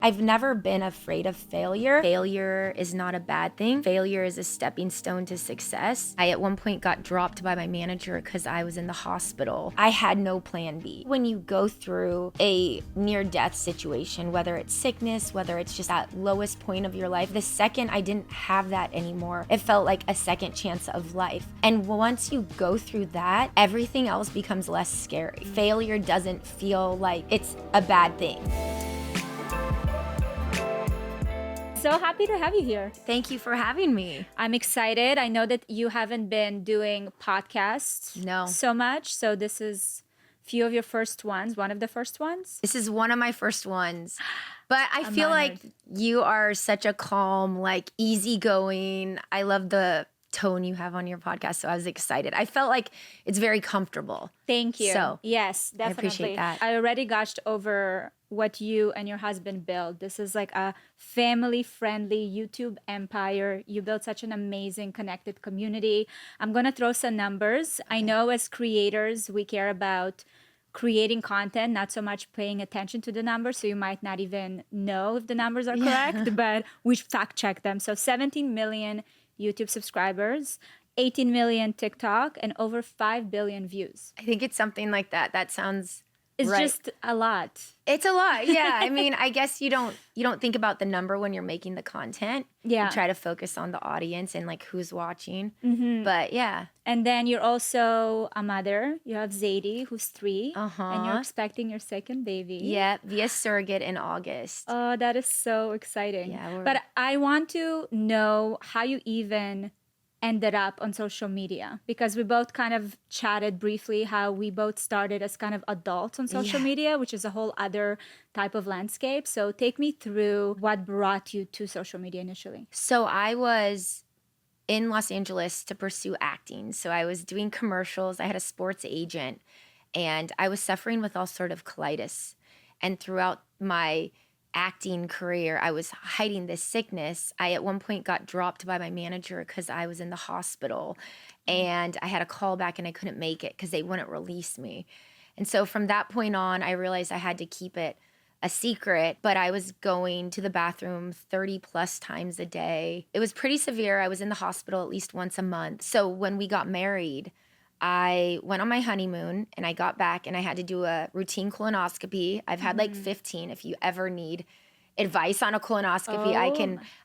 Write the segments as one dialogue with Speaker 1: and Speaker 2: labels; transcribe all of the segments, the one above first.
Speaker 1: I've never been afraid of failure. Failure is not a bad thing. Failure is a stepping stone to success. I at one point got dropped by my manager because I was in the hospital. I had no plan B. When you go through a near-death situation, whether it's sickness, whether it's just that lowest point of your life, the second I didn't have that anymore, it felt like a second chance of life. And once you go through that, everything else becomes less scary. Failure doesn't feel like it's a bad thing.
Speaker 2: So happy to have you here.
Speaker 1: Thank you for having me.
Speaker 2: I'm excited. I know that you haven't been doing podcasts so much. So this is a few of your first ones, one of the first ones.
Speaker 1: This is one of my first ones. But I feel like you are such a calm, like easygoing. I love the tone you have on your podcast. So I was excited. I felt like it's very comfortable.
Speaker 2: Thank you.
Speaker 1: So
Speaker 2: yes, definitely.
Speaker 1: I appreciate that.
Speaker 2: I already gushed over what you and your husband built. This is like a family-friendly YouTube empire. You built such an amazing connected community. I'm going to throw some numbers. I know as creators, we care about creating content, not so much paying attention to the numbers. So you might not even know if the numbers are correct, but we fact check them. So 17 million YouTube subscribers, 18 million TikTok, and over 5 billion views.
Speaker 1: I think it's something like that. That sounds
Speaker 2: It's
Speaker 1: right.
Speaker 2: just a lot.
Speaker 1: It's a lot. Yeah. I mean, I guess you don't think about the number when you're making the content.
Speaker 2: Yeah.
Speaker 1: You try to focus on the audience and like who's watching.
Speaker 2: Mm-hmm.
Speaker 1: But yeah.
Speaker 2: And then you're also a mother. You have Zadie, who's 3. And you're expecting your second baby.
Speaker 1: Yeah, via surrogate in August.
Speaker 2: Oh, that is so exciting.
Speaker 1: Yeah,
Speaker 2: but I want to know how you even ended up on social media, because we both kind of chatted briefly how we both started as kind of adults on social media, which is a whole other type of landscape. So take me through what brought you to social media initially.
Speaker 1: So I was in Los Angeles to pursue acting. So I was doing commercials. I had a sports agent, and I was suffering with all sort of colitis. And throughout my acting career, I was hiding this sickness. I at one point got dropped by my manager because I was in the hospital, and I had a call back and I couldn't make it because they wouldn't release me. And so from that point on, I realized I had to keep it a secret, but I was going to the bathroom 30 plus times a day. It was pretty severe. I was in the hospital at least once a month. So when we got married, I went on my honeymoon and I got back and I had to do a routine colonoscopy. I've had like 15. If you ever need advice on a colonoscopy,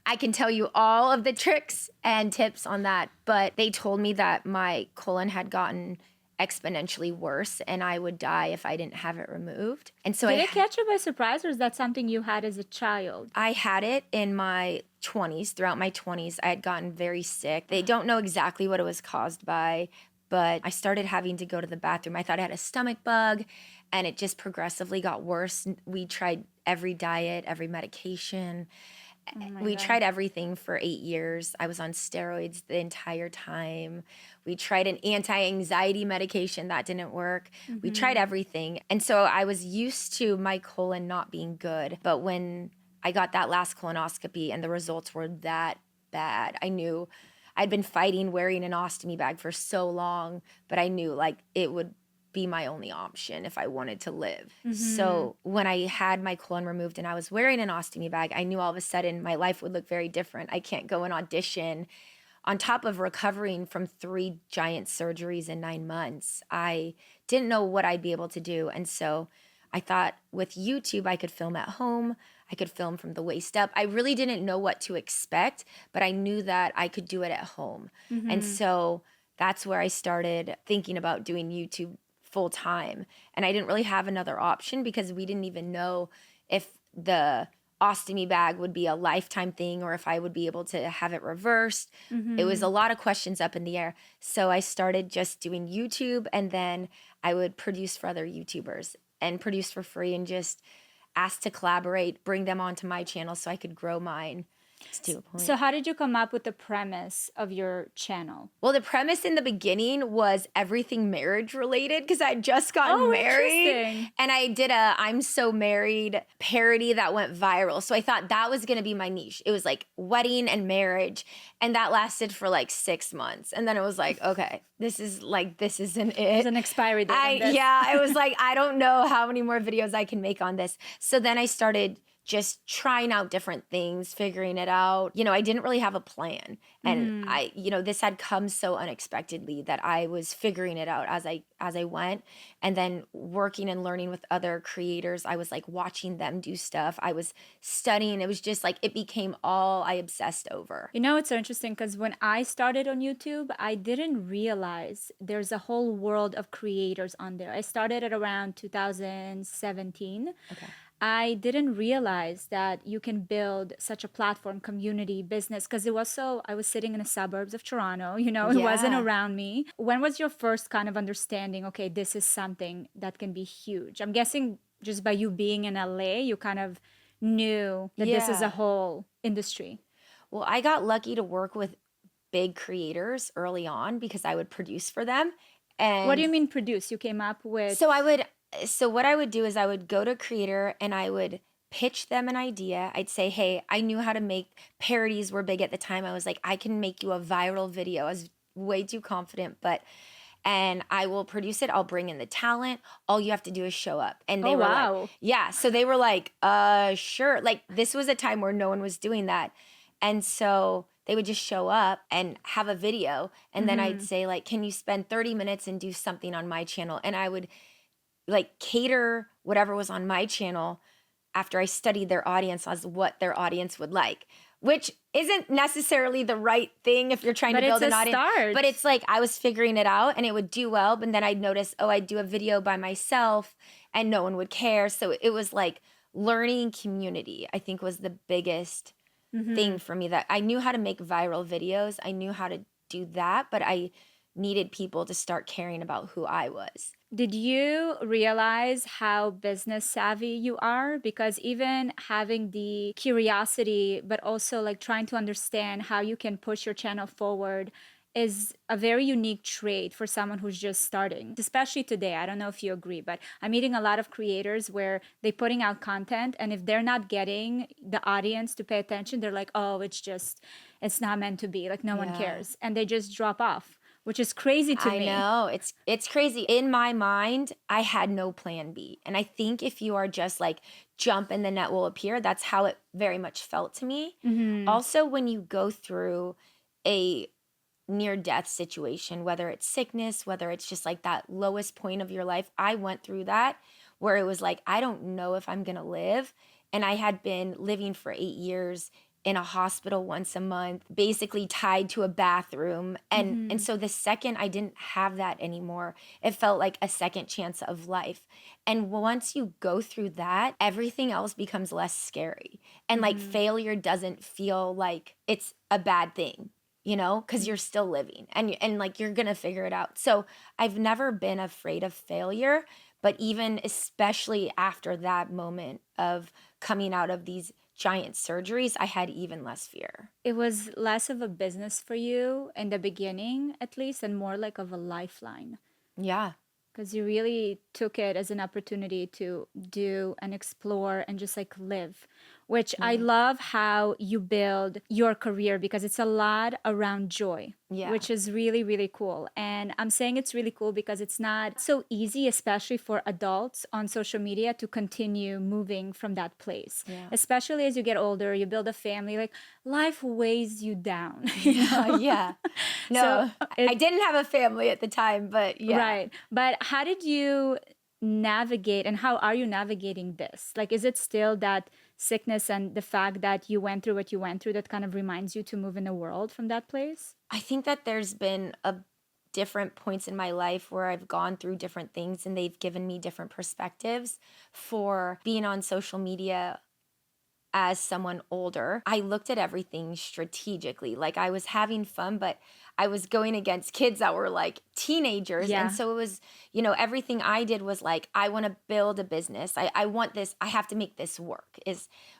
Speaker 1: I can tell you all of the tricks and tips on that. But they told me that my colon had gotten exponentially worse and I would die if I didn't have it removed. And so
Speaker 2: Did it catch you by surprise, or is that something you had as a child?
Speaker 1: I had it in my 20s. Throughout my 20s, I had gotten very sick. They don't know exactly what it was caused by, but I started having to go to the bathroom. I thought I had a stomach bug, and it just progressively got worse. We tried every diet, every medication. We tried everything for 8 years. I was on steroids the entire time. We tried an anti-anxiety medication. That didn't work. We tried everything. And so I was used to my colon not being good. But when I got that last colonoscopy and the results were that bad, I knew I'd been fighting wearing an ostomy bag for so long, but I knew like it would be my only option if I wanted to live. So when I had my colon removed and I was wearing an ostomy bag, I knew all of a sudden my life would look very different. I can't go and audition. On top of recovering from 3 giant surgeries in 9 months, I didn't know what I'd be able to do. And so I thought with YouTube, I could film at home. I could film from the waist up. I really didn't know what to expect, but I knew that I could do it at home. And so that's where I started thinking about doing YouTube full time. And I didn't really have another option because we didn't even know if the ostomy bag would be a lifetime thing or if I would be able to have it reversed. It was a lot of questions up in the air. So I started just doing YouTube, and then I would produce for other YouTubers and produce for free and just ask to collaborate, bring them onto my channel so I could grow mine to a point.
Speaker 2: So how did you come up with the premise of your channel?
Speaker 1: Well, the premise in the beginning was everything marriage related because I had just gotten married. And I did a I'm So Married parody that went viral. So I thought that was going to be my niche. It was like wedding and marriage. And that lasted for like 6 months. And then it was like, okay, this isn't it.
Speaker 2: There's an expiry date on this.
Speaker 1: Yeah, it was like, I don't know how many more videos I can make on this. So then I started just trying out different things, figuring it out. I didn't really have a plan. And this had come so unexpectedly that I was figuring it out as I went. And then working and learning with other creators, I was like watching them do stuff. I was studying. It was just like it became all I obsessed over.
Speaker 2: It's so interesting because when I started on YouTube, I didn't realize there's a whole world of creators on there. I started at around 2017.
Speaker 1: Okay.
Speaker 2: I didn't realize that you can build such a platform, community, business, because I was sitting in the suburbs of Toronto, it wasn't around me. When was your first kind of understanding, okay, this is something that can be huge? I'm guessing just by you being in LA, you kind of knew that this is a whole industry.
Speaker 1: Well, I got lucky to work with big creators early on because I would produce for them. And
Speaker 2: what do you mean produce? You came up with...
Speaker 1: So what I would do is I would go to a creator and I would pitch them an idea. I'd say, hey, I knew how to make parodies were big at the time. I was like, I can make you a viral video. I was way too confident, and I will produce it. I'll bring in the talent. All you have to do is show up. And they were like, yeah. So they were like, sure. Like this was a time where no one was doing that. And so they would just show up and have a video. And then I'd say like, can you spend 30 minutes and do something on my channel? And I would like cater whatever was on my channel after I studied their audience as what their audience would like, which isn't necessarily the right thing if you're trying to build an audience.
Speaker 2: Start.
Speaker 1: But it's like I was figuring it out and it would do well. But then I'd notice, I'd do a video by myself and no one would care. So it was like learning community, I think, was the biggest thing for me, that I knew how to make viral videos. I knew how to do that, but I needed people to start caring about who I was.
Speaker 2: Did you realize how business savvy you are? Because even having the curiosity, but also like trying to understand how you can push your channel forward is a very unique trait for someone who's just starting, especially today. I don't know if you agree, but I'm meeting a lot of creators where they're putting out content, and if they're not getting the audience to pay attention, they're like, oh, it's not meant to be. Like no one cares. And they just drop off, which is crazy to me.
Speaker 1: I know. It's crazy. In my mind, I had no plan B. And I think if you are just like, jump and the net will appear, that's how it very much felt to me. Also, when you go through a near-death situation, whether it's sickness, whether it's just like that lowest point of your life, I went through that where it was like, I don't know if I'm going to live. And I had been living for 8 years in a hospital once a month, basically tied to a bathroom. And so the second I didn't have that anymore, it felt like a second chance of life. And once you go through that, everything else becomes less scary. And like failure doesn't feel like it's a bad thing, because you're still living and like you're going to figure it out. So I've never been afraid of failure, but even especially after that moment of coming out of these giant surgeries, I had even less fear.
Speaker 2: It was less of a business for you in the beginning, at least, and more like of a lifeline.
Speaker 1: Yeah.
Speaker 2: Because you really took it as an opportunity to do and explore and just like live, which I love how you build your career, because it's a lot around joy, which is really, really cool. And I'm saying it's really cool because it's not so easy, especially for adults on social media, to continue moving from that place. Especially as you get older, you build a family, like life weighs you down.
Speaker 1: No, I didn't have a family at the time, but
Speaker 2: Right. But how did you navigate, and how are you navigating this? Like, is it still that sickness and the fact that you went through what you went through that kind of reminds you to move in the world from that place?
Speaker 1: I think that there's been different points in my life where I've gone through different things and they've given me different perspectives. For being on social media as someone older, I looked at everything strategically. Like I was having fun, but I was going against kids that were like teenagers. And so it was, everything I did was like, I want to build a business. I want this, I have to make this work.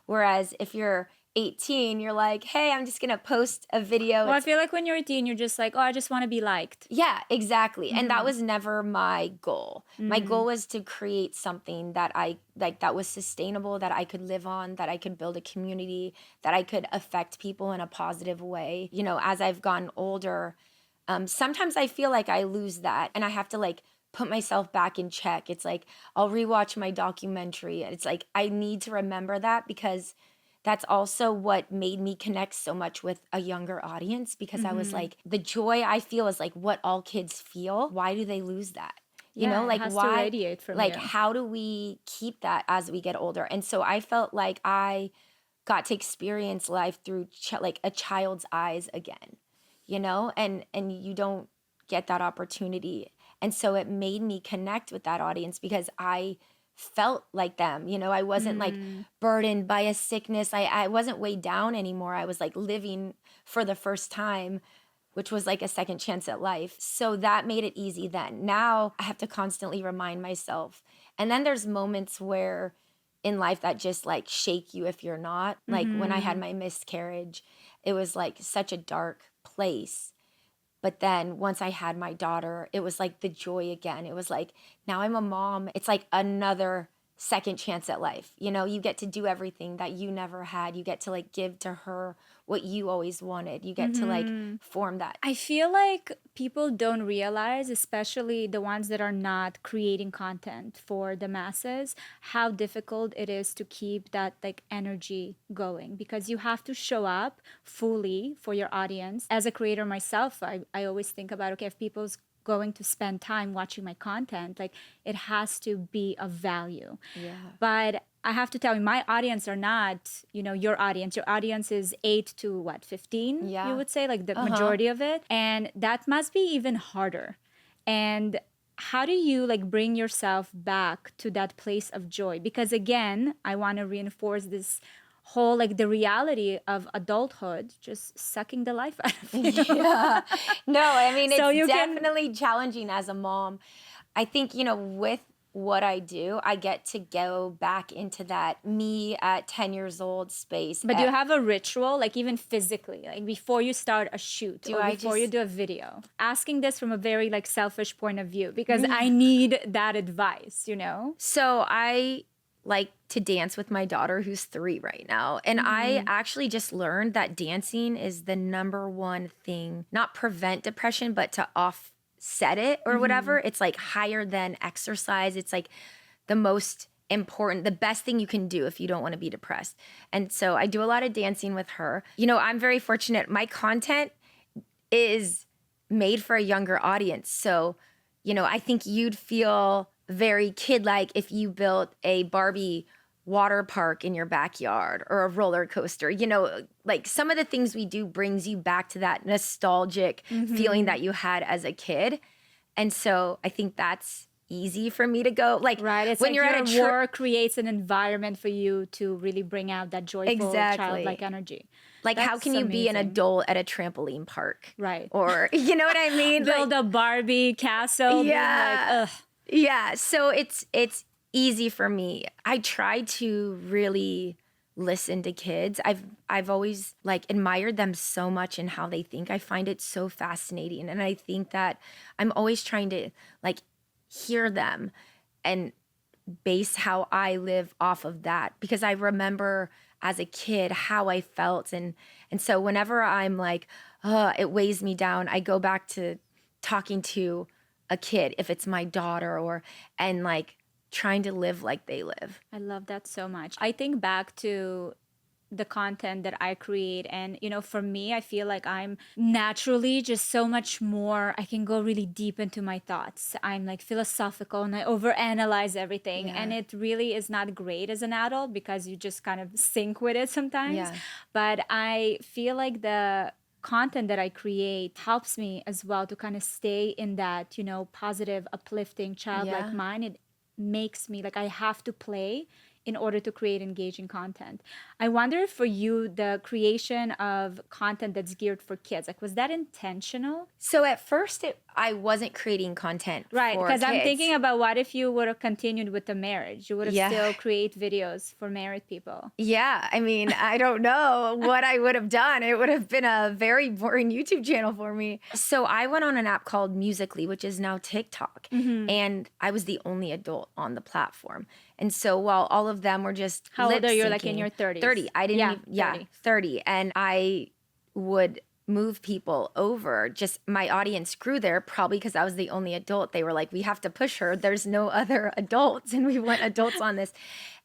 Speaker 1: Whereas if you're 18, you're like, hey, I'm just going to post a video.
Speaker 2: Well, I feel like when you're 18, you're just like, oh, I just want to be liked.
Speaker 1: Yeah, exactly. And that was never my goal. My goal was to create something that I like, that was sustainable, that I could live on, that I could build a community, that I could affect people in a positive way. As I've gotten older, sometimes I feel like I lose that and I have to like put myself back in check. It's like I'll rewatch my documentary. It's like I need to remember that because that's also what made me connect so much with a younger audience because I was like, the joy I feel is like what all kids feel. Why do they lose that? You know,
Speaker 2: it
Speaker 1: like
Speaker 2: has to
Speaker 1: why,
Speaker 2: radiate from
Speaker 1: like
Speaker 2: you.
Speaker 1: how do we keep that as we get older? And so I felt like I got to experience life through like a child's eyes again, you know, and you don't get that opportunity. And so it made me connect with that audience because I felt like them, you know, I wasn't like burdened by a sickness. I wasn't weighed down anymore. I was like living for the first time, which was like a second chance at life. So that made it easy then. Now I have to constantly remind myself. And then there's moments where in life that just like shake you if you're not. Like when I had my miscarriage, it was like such a dark place. But then once I had my daughter, it was like the joy again. It was like, now I'm a mom. It's like another second chance at life. You know, you get to do everything that you never had. You get to like give to her what you always wanted. You get to like form that.
Speaker 2: I feel like people don't realize, especially the ones that are not creating content for the masses, how difficult it is to keep that like energy going because you have to show up fully for your audience. As a creator myself, I always think about, okay, if people's going to spend time watching my content, like it has to be of value.
Speaker 1: Yeah.
Speaker 2: But I have to tell you, my audience are not, you know, your audience. Your audience is 8 to what, 15,
Speaker 1: Yeah.
Speaker 2: you would say, like the majority of it. And that must be even harder. And how do you like bring yourself back to that place of joy? Because again, I want to reinforce this whole like the reality of adulthood just sucking the life out of you.
Speaker 1: Yeah. No, I mean,
Speaker 2: So
Speaker 1: it's
Speaker 2: you can-
Speaker 1: definitely challenging as a mom. I think, you know, with what I do, I get to go back into that me at 10 years old space.
Speaker 2: But do you have a ritual, like even physically, like before you start a shoot or
Speaker 1: I
Speaker 2: before you
Speaker 1: just-
Speaker 2: do a video? Asking this from a very like selfish point of view because I need that advice, you know?
Speaker 1: So I like to dance with my daughter who's 3 right now. And I actually just learned that dancing is the number one thing, not prevent depression, but to offset it or whatever. It's like higher than exercise. It's like the most important, the best thing you can do if you don't want to be depressed. And so I do a lot of dancing with her. You know, I'm very fortunate. My content is made for a younger audience. So, you know, I think you'd feel very kid-like if you built a Barbie water park in your backyard or a roller coaster. You know, like some of the things we do brings you back to that nostalgic feeling that you had as a kid. And so I think that's easy for me to go. Like
Speaker 2: Right. It's
Speaker 1: when
Speaker 2: like
Speaker 1: you're
Speaker 2: your
Speaker 1: at a
Speaker 2: work creates an environment for you to really bring out that joyful childlike energy.
Speaker 1: like how
Speaker 2: That's
Speaker 1: can you be an
Speaker 2: amazing.
Speaker 1: adult at a trampoline park?
Speaker 2: Right.
Speaker 1: Or you know what I mean?
Speaker 2: Build a Barbie castle.
Speaker 1: Yeah.
Speaker 2: Being like, ugh.
Speaker 1: Yeah, so it's easy for me. I try to really listen to kids. I've always like admired them so much in how they think. I find it so fascinating, and I think that I'm always trying to like hear them and base how I live off of that because I remember as a kid how I felt and so whenever I'm like, it weighs me down, I go back to talking to a kid, if it's my daughter and like trying to live like they live.
Speaker 2: I love that so much. I think back to the content that I create. And, you know, for me, I feel like I'm naturally just so much more, I can go really deep into my thoughts. I'm like philosophical and I overanalyze everything.
Speaker 1: Yeah.
Speaker 2: And it really is not great as an adult because you just kind of sync with it sometimes.
Speaker 1: Yeah.
Speaker 2: But I feel like the content that I create helps me as well to kind of stay in that, you know, positive, uplifting, childlike
Speaker 1: Yeah.
Speaker 2: mind. It makes me like I have to play in order to create engaging content. I wonder if for you, the creation of content that's geared for kids, like was that intentional?
Speaker 1: So at first I wasn't creating content
Speaker 2: Right,
Speaker 1: for
Speaker 2: because I'm
Speaker 1: kids.
Speaker 2: thinking about what if you would have continued with the marriage? You would have
Speaker 1: Yeah.
Speaker 2: still create videos for married people.
Speaker 1: Yeah, I mean, I don't know what I would have done. It would have been a very boring YouTube channel for me. So I went on an app called Musical.ly, which is now TikTok. And I was the only adult on the platform. And so while all of them were just
Speaker 2: How old are you? Like
Speaker 1: lip-syncing-
Speaker 2: in your 30s?
Speaker 1: 30. I didn't
Speaker 2: Yeah,
Speaker 1: even, yeah,
Speaker 2: 30.
Speaker 1: 30. And I would move people over. Just my audience grew there probably because I was the only adult. They were like, we have to push her. There's no other adults and we want adults on this.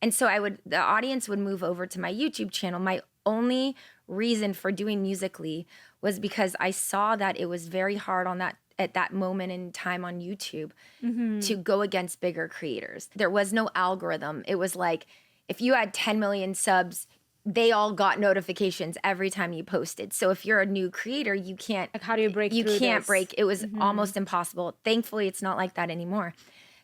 Speaker 1: And so the audience would move over to my YouTube channel. My only reason for doing Musically was because I saw that it was very hard at that moment in time on YouTube to go against bigger creators. There was no algorithm. It was like, if you had 10 million subs, they all got notifications every time you posted. So if you're a new creator, you can't.
Speaker 2: Like, how do you break through this?
Speaker 1: Break. It was almost impossible. Thankfully, it's not like that anymore.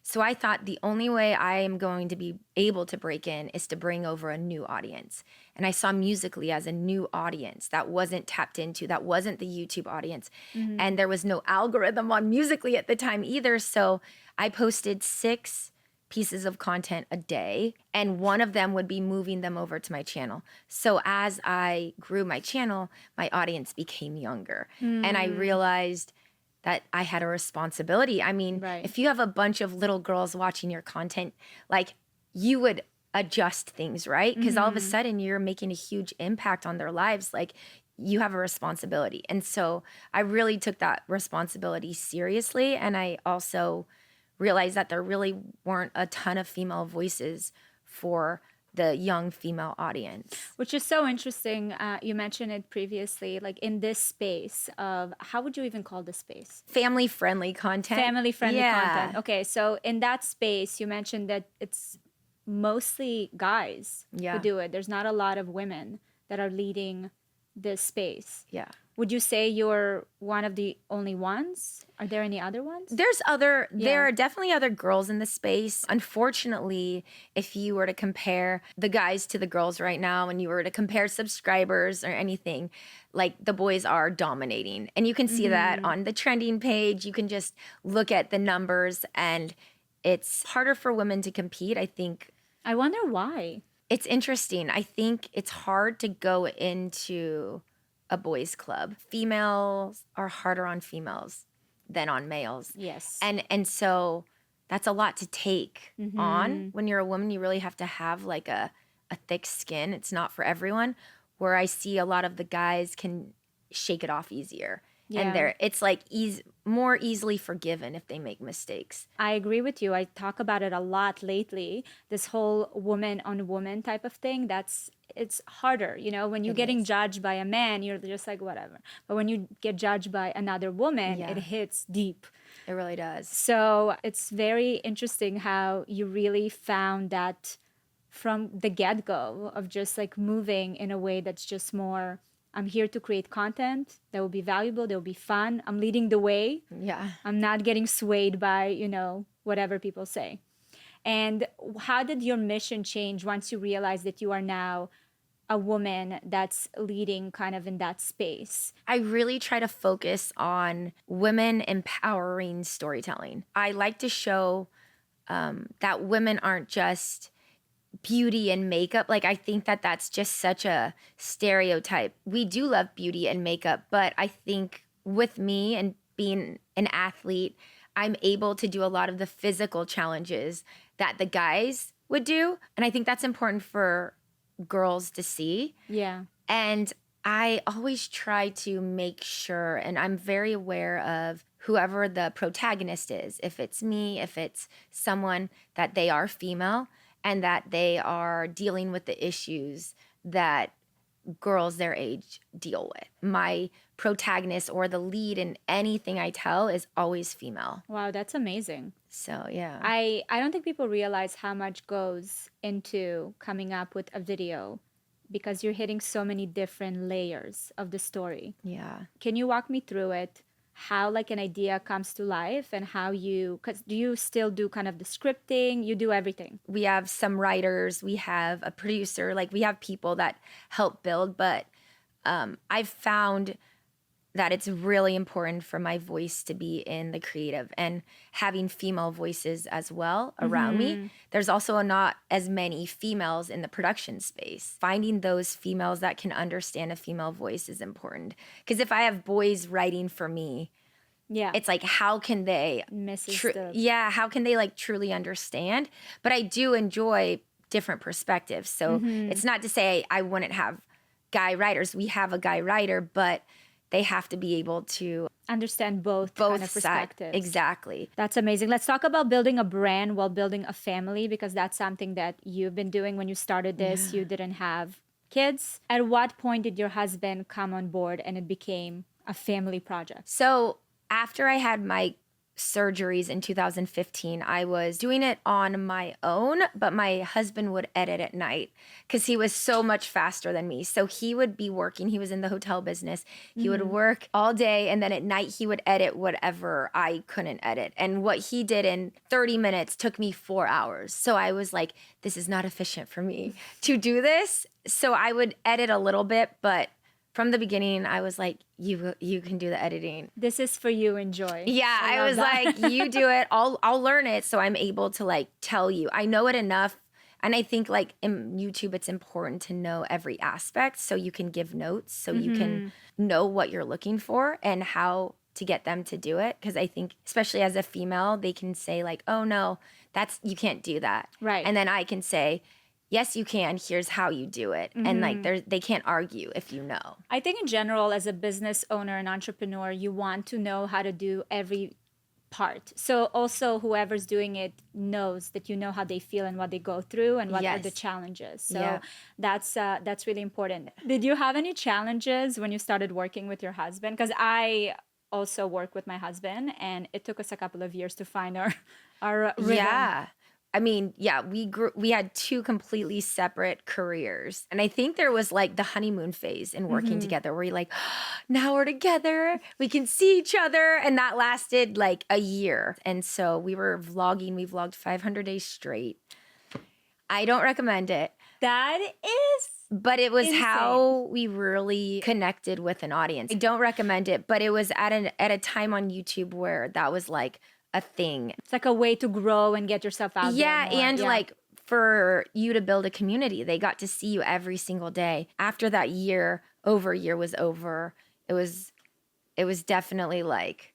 Speaker 1: So I thought the only way I am going to be able to break in is to bring over a new audience. And I saw Musically as a new audience that wasn't tapped into, that wasn't the YouTube audience. And there was no algorithm on Musically at the time either. So I posted 6 pieces of content a day, and one of them would be moving them over to my channel. So as I grew my channel, my audience became younger. And I realized that I had a responsibility. I mean, if you have a bunch of little girls watching your content, like, you would adjust things, right? Because all of a sudden you're making a huge impact on their lives. Like, you have a responsibility. And so I really took that responsibility seriously. And I also realized that there really weren't a ton of female voices for the young female audience.
Speaker 2: Which is so interesting. You mentioned it previously, like in this space of, how would you even call this space?
Speaker 1: Family-friendly content.
Speaker 2: Family-friendly content. Okay, so in that space, you mentioned that it's mostly guys who do it. There's not a lot of women that are leading this space.
Speaker 1: Yeah.
Speaker 2: Would you say you're one of the only ones? Are there any other ones?
Speaker 1: There are definitely other girls in the space. Unfortunately, if you were to compare the guys to the girls right now, and you were to compare subscribers or anything, like, the boys are dominating. And you can see that on the trending page. You can just look at the numbers, and it's harder for women to compete, I think.
Speaker 2: I wonder why.
Speaker 1: It's interesting. I think it's hard to go into a boys club. Females are harder on females than on males.
Speaker 2: Yes.
Speaker 1: And so that's a lot to take on. When you're a woman, you really have to have like a thick skin. It's not for everyone. Where I see a lot of the guys can shake it off easier. Yeah. And it's like more easily forgiven if they make mistakes.
Speaker 2: I agree with you. I talk about it a lot lately. This whole woman on woman type of thing, it's harder. You know, when you're getting judged by a man, you're just like, whatever. But when you get judged by another woman, it hits deep.
Speaker 1: It really does.
Speaker 2: So it's very interesting how you really found that from the get-go of just like moving in a way that's just more, I'm here to create content that will be valuable, that will be fun. I'm leading the way.
Speaker 1: Yeah.
Speaker 2: I'm not getting swayed by, whatever people say. And how did your mission change once you realized that you are now a woman that's leading kind of in that space?
Speaker 1: I really try to focus on women empowering storytelling. I like to show that women aren't just beauty and makeup. Like, I think that that's just such a stereotype. We do love beauty and makeup, but I think with me and being an athlete, I'm able to do a lot of the physical challenges that the guys would do. And I think that's important for girls to see.
Speaker 2: Yeah.
Speaker 1: And I always try to make sure, and I'm very aware of whoever the protagonist is, if it's me, if it's someone, that they are female and that they are dealing with the issues that girls their age deal with. My protagonist or the lead in anything I tell is always female.
Speaker 2: Wow, that's amazing.
Speaker 1: So, yeah.
Speaker 2: I don't think people realize how much goes into coming up with a video, because you're hitting so many different layers of the story.
Speaker 1: Yeah.
Speaker 2: Can you walk me through it? How like an idea comes to life, and how because do you still do kind of the scripting? You do everything.
Speaker 1: We have some writers, we have a producer, like we have people that help build, but I've found that it's really important for my voice to be in the creative, and having female voices as well around me. There's also not as many females in the production space. Finding those females that can understand a female voice is important. Because if I have boys writing for me, it's like, how can they how can they like truly understand? But I do enjoy different perspectives. So it's not to say I wouldn't have guy writers. We have a guy writer, but they have to be able to
Speaker 2: understand both kind of
Speaker 1: sides.
Speaker 2: perspectives.
Speaker 1: Exactly.
Speaker 2: That's amazing. Let's talk about building a brand while building a family, because that's something that you've been doing. When you started this, you didn't have kids. At what point did your husband come on board and it became a family project?
Speaker 1: So after I had my surgeries in 2015, I was doing it on my own, but my husband would edit at night because he was so much faster than me. So he would be working. He was in the hotel business. He would work all day, and then at night he would edit whatever I couldn't edit. And what he did in 30 minutes took me 4 hours. So I was like, this is not efficient for me to do this. So I would edit a little bit, but from the beginning, I was like, you can do the editing.
Speaker 2: This is for you, enjoy.
Speaker 1: Yeah, I was like, you do it. I'll learn it so I'm able to like tell you. I know it enough. And I think like in YouTube, it's important to know every aspect so you can give notes, so you can know what you're looking for and how to get them to do it. Because I think, especially as a female, they can say like, oh no, you can't do that.
Speaker 2: Right.
Speaker 1: And then I can say, yes, you can. Here's how you do it. And like they can't argue if you know.
Speaker 2: I think in general, as a business owner and entrepreneur, you want to know how to do every part. So also whoever's doing it knows that you know how they feel and what they go through and what are the challenges. So that's really important. Did you have any challenges when you started working with your husband? Because I also work with my husband, and it took us a couple of years to find our rhythm.
Speaker 1: Yeah. I mean, yeah, we had two completely separate careers. And I think there was like the honeymoon phase in working together where you're like, now we're together, we can see each other. And that lasted like a year. And so we were vlogging, we vlogged 500 days straight. I don't recommend it.
Speaker 2: That is
Speaker 1: But it was
Speaker 2: insane.
Speaker 1: how we really connected with an audience. I don't recommend it, but it was at a time on YouTube where that was like a thing.
Speaker 2: It's like a way to grow and get yourself out there.
Speaker 1: Yeah, and like for you to build a community. They got to see you every single day. After that year was over, it was definitely like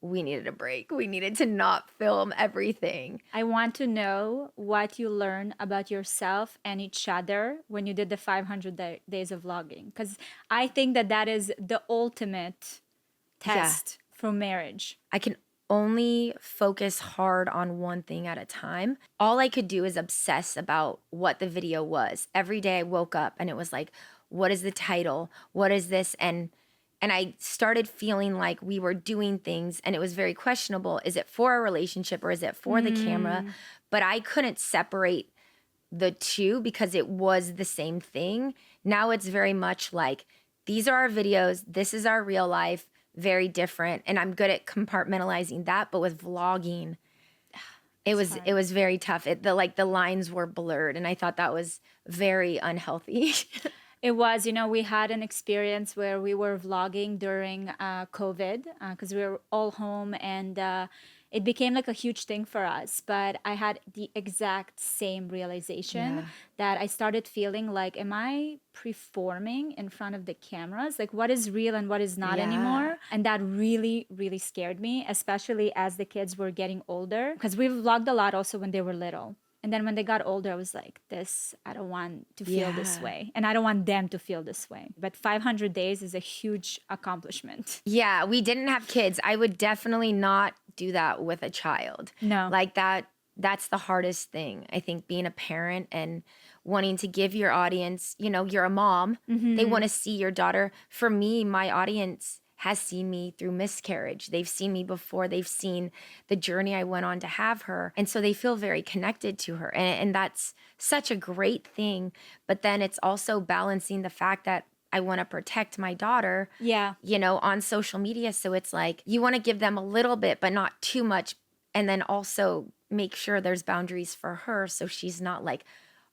Speaker 1: we needed a break. We needed to not film everything.
Speaker 2: I want to know what you learned about yourself and each other when you did the 500 days of vlogging, because I think that is the ultimate test for marriage.
Speaker 1: I can only focus hard on one thing at a time. All I could do is obsess about what the video was. Every day I woke up and it was like, what is the title? What is this? And I started feeling like we were doing things and it was very questionable. Is it for a relationship or is it for the camera? But I couldn't separate the two because it was the same thing. Now it's very much like, these are our videos. This is our real life. Very different. And I'm good at compartmentalizing that. But with vlogging, it was very tough. The lines were blurred. And I thought that was very unhealthy.
Speaker 2: It was, we had an experience where we were vlogging during COVID because we were all home, and it became like a huge thing for us. But I had the exact same realization that I started feeling like, am I performing in front of the cameras? Like, what is real and what is not anymore? And that really, really scared me, especially as the kids were getting older, because we vlogged a lot also when they were little. And then when they got older, I was like, I don't want to feel this way. And I don't want them to feel this way. But 500 days is a huge accomplishment.
Speaker 1: Yeah, we didn't have kids. I would definitely not do that with a child.
Speaker 2: No.
Speaker 1: Like that's the hardest thing. I think being a parent and wanting to give your audience, you're a mom. They want to see your daughter. For me, my audience has seen me through Miscarriage. They've seen me before. They've seen the journey I went on to have her. And so they feel very connected to her. And that's such a great thing. But then it's also balancing the fact that I want to protect my daughter, on social media. So it's like you want to give them a little bit, but not too much. And then also make sure there's boundaries for her so she's not like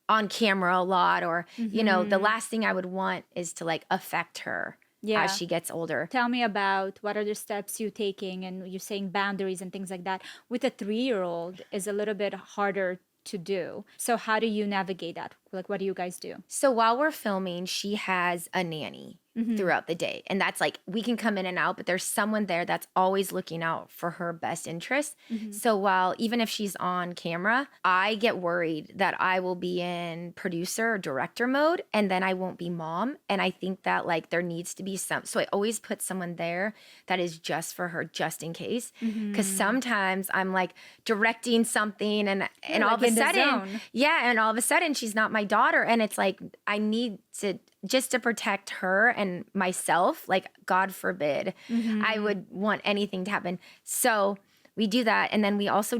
Speaker 1: on camera a lot or, the last thing I would want is to like affect her. As she gets older.
Speaker 2: Tell me about what are the steps you're taking, and you're saying boundaries and things like that. With a 3-year-old is a little bit harder to do. So how do you navigate that? Like, what do you guys do?
Speaker 1: So while we're filming, she has a nanny throughout the day. And that's like, we can come in and out, but there's someone there that's always looking out for her best interest. So while, even if she's on camera, I get worried that I will be in producer or director mode and then I won't be mom. And I think that like there needs to be so I always put someone there that is just for her, just in case. Because sometimes I'm like directing something and all
Speaker 2: like
Speaker 1: of a
Speaker 2: in the
Speaker 1: sudden,
Speaker 2: zone.
Speaker 1: and all of a sudden she's not my daughter. And it's like, I need to, just to protect her and myself, like God forbid, I would want anything to happen. So we do that. And then we also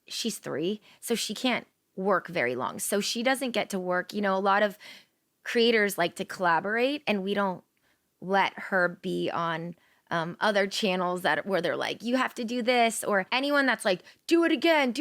Speaker 1: she's 3, so she can't work very long. So she doesn't get to work. You know, a lot of creators like to collaborate and we don't let her be on other channels where they're like, you have to do this, or anyone that's like, do it again.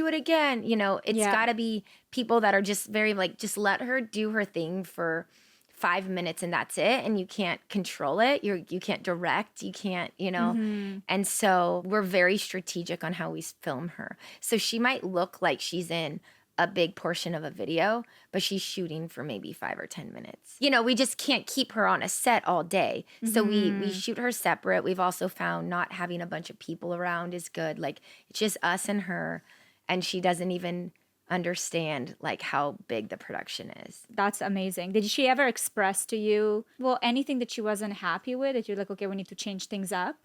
Speaker 1: You know, it's gotta be people that are just very like, just let her do her thing for 5 minutes and that's it. And you can't control it. You can't direct, you can't, you know? And so we're very strategic on how we film her. So she might look like she's in a big portion of a video, but she's shooting for maybe 5 or 10 minutes. You know, we just can't keep her on a set all day. So we shoot her separate. We've also found not having a bunch of people around is good. Like, it's just us and her, and she doesn't even understand like how big the production is.
Speaker 2: That's amazing. Did she ever express to you, well, anything that she wasn't happy with, that you're like, okay, we need to change things up?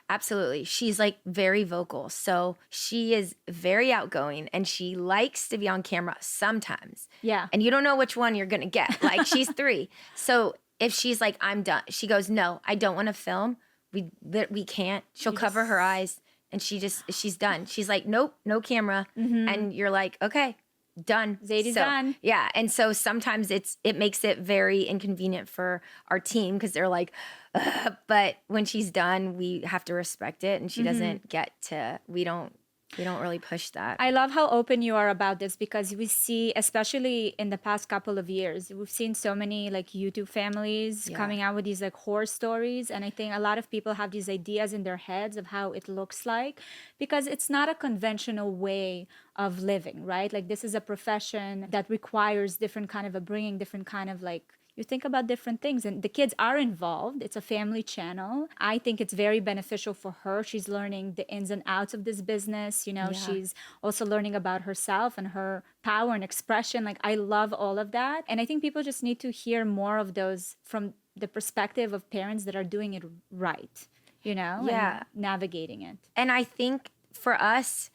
Speaker 1: Absolutely. She's like very vocal. So she is very outgoing and she likes to be on camera sometimes.
Speaker 2: Yeah.
Speaker 1: And you don't know which one you're going to get. Like, she's 3. So if she's like, I'm done, she goes, no, I don't want to film. We can't. She'll cover her eyes and she's done. She's like, nope, no camera. And you're like, okay, done.
Speaker 2: Zadie's done.
Speaker 1: Yeah. And so sometimes it makes it very inconvenient for our team because they're like, ugh. But when she's done, we have to respect it. And she doesn't get to, we don't really push that.
Speaker 2: I love how open you are about this, because we see, especially in the past couple of years, we've seen so many like YouTube families coming out with these like horror stories. And I think a lot of people have these ideas in their heads of how it looks like, because it's not a conventional way of living, right? Like, this is a profession that requires different kind of bringing different kind of like, you think about different things, and the kids are involved. It's a family channel. I think it's very beneficial for her. She's learning the ins and outs of this business. You know, she's also learning about herself and her power and expression. Like, I love all of that. And I think people just need to hear more of those from the perspective of parents that are doing it right, you know, and navigating it.
Speaker 1: And I think for us,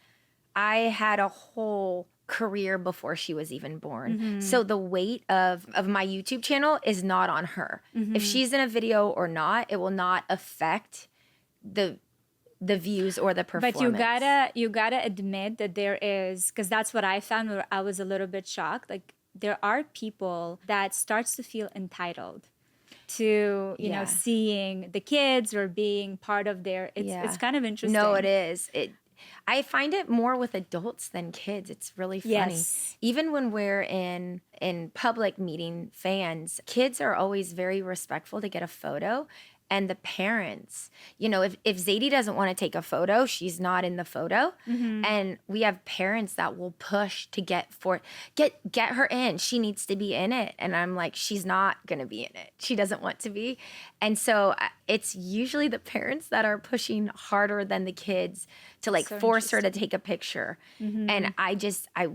Speaker 1: I had a whole career before she was even born. So the weight of my YouTube channel is not on her. If she's in a video or not, it will not affect the views or the performance.
Speaker 2: But you gotta admit that there is, because that's what I found where I was a little bit shocked. Like, there are people that starts to feel entitled to, you know, seeing the kids or being part of their, it's kind of interesting.
Speaker 1: No, it is. I find it more with adults than kids. It's really funny.
Speaker 2: Yes.
Speaker 1: Even when we're in public meeting fans, kids are always very respectful to get a photo. And the parents, you know, if Zadie doesn't want to take a photo, she's not in the photo. And we have parents that will push to get her in. She needs to be in it. And I'm like, she's not going to be in it. She doesn't want to be. And so it's usually the parents that are pushing harder than the kids to like force her to take a picture. And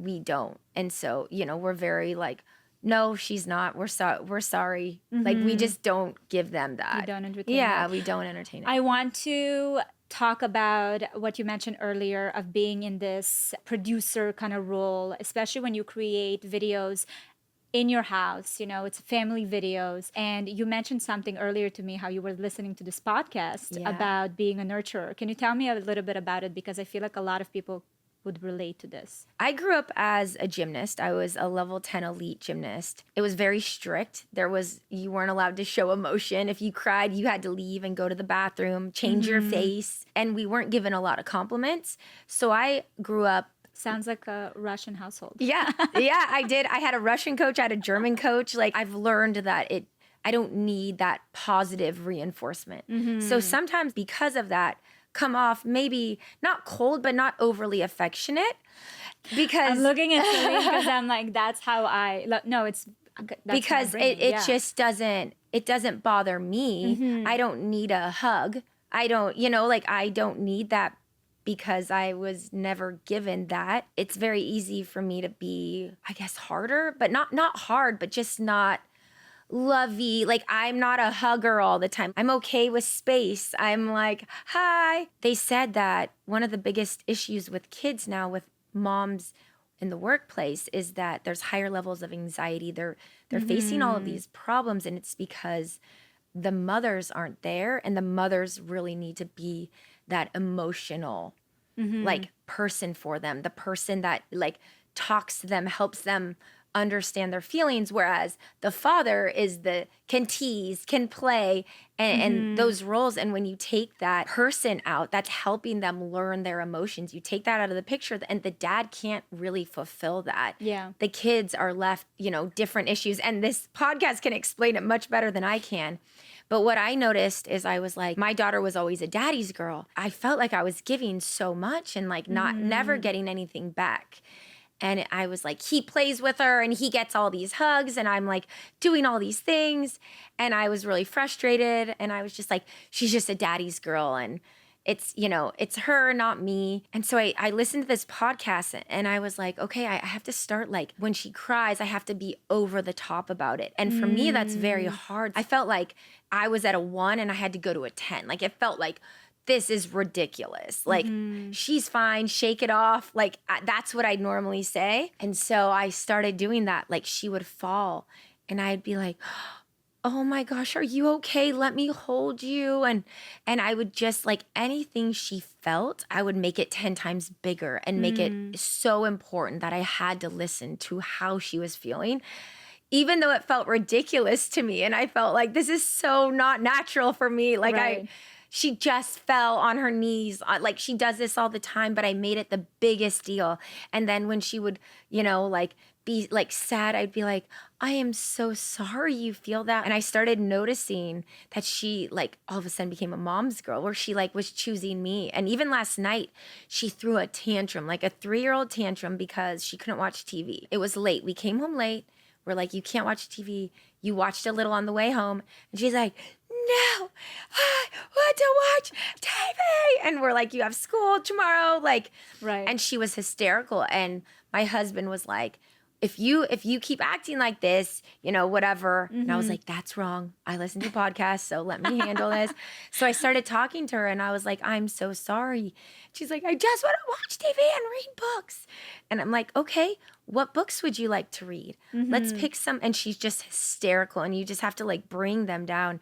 Speaker 1: we don't. And so, you know, we're very like, no, she's not. We're sorry. Like, we just don't give them that.
Speaker 2: We don't entertain
Speaker 1: that.
Speaker 2: that.
Speaker 1: We don't entertain it.
Speaker 2: I want to talk about what you mentioned earlier of being in this producer kind of role, especially when you create videos in your house. You know, it's family videos. And you mentioned something earlier to me, how you were listening to this podcast about being a nurturer. Can you tell me a little bit about it? Because I feel like a lot of people would relate to this.
Speaker 1: I grew up as a gymnast. I was a level 10 elite gymnast. It was very strict. You weren't allowed to show emotion. If you cried, you had to leave and go to the bathroom, change your face. And we weren't given a lot of compliments. So I grew up.
Speaker 2: Sounds like a Russian household.
Speaker 1: Yeah, I did. I had a Russian coach, I had a German coach. Like, I've learned that I don't need that positive reinforcement. So sometimes because of that, come off maybe not cold, but not overly affectionate. Because
Speaker 2: I'm looking at Celine because I'm like, that's how
Speaker 1: because it just doesn't bother me.
Speaker 2: Mm-hmm.
Speaker 1: I don't need a hug. I don't, like I don't need that because I was never given that. It's very easy for me to be, I guess, harder, but not hard, but just not lovey. Like I'm not a hugger all the time. I'm okay with space. I'm like, hi. They said that one of the biggest issues with kids now with moms in the workplace is that there's higher levels of anxiety. They're facing all of these problems, and it's because the mothers aren't there, and the mothers really need to be that emotional like person for them, the person that like talks to them, helps them understand their feelings, whereas the father is can tease, can play, and those roles. And when you take that person out that's helping them learn their emotions, you take that out of the picture, and the dad can't really fulfill that.
Speaker 2: Yeah.
Speaker 1: The kids are left, different issues, and this podcast can explain it much better than I can. But what I noticed is I was like, my daughter was always a daddy's girl. I felt like I was giving so much and like never getting anything back. And I was like, he plays with her and he gets all these hugs and I'm like doing all these things. And I was really frustrated. And I was just like, she's just a daddy's girl. And it's her, not me. And so I listened to this podcast and I was like, okay, I have to start like when she cries, I have to be over the top about it. And for me, that's very hard. I felt like I was at a 1 and I had to go to a 10. Like it felt like, this is ridiculous. Like, she's fine, shake it off. Like, that's what I'd normally say. And so I started doing that. Like, she would fall and I'd be like, oh my gosh, are you okay? Let me hold you. And I would just like anything she felt, I would make it 10 times bigger and make it so important that I had to listen to how she was feeling, even though it felt ridiculous to me. And I felt like this is so not natural for me. Like she just fell on her knees. Like she does this all the time, but I made it the biggest deal. And then when she would, like be like sad, I'd be like, I am so sorry you feel that. And I started noticing that she like all of a sudden became a mom's girl where she like was choosing me. And even last night, she threw a tantrum, like a 3-year-old tantrum because she couldn't watch TV. It was late. We came home late. We're like, you can't watch TV. You watched a little on the way home. And she's like, no, I want to watch TV. And we're like, you have school tomorrow. Like,
Speaker 2: right.
Speaker 1: And she was hysterical. And my husband was like, if you keep acting like this, whatever. And I was like, that's wrong. I listen to podcasts, so let me handle this. So I started talking to her and I was like, I'm so sorry. She's like, I just want to watch TV and read books. And I'm like, okay, what books would you like to read? Let's pick some. And she's just hysterical. And you just have to like bring them down.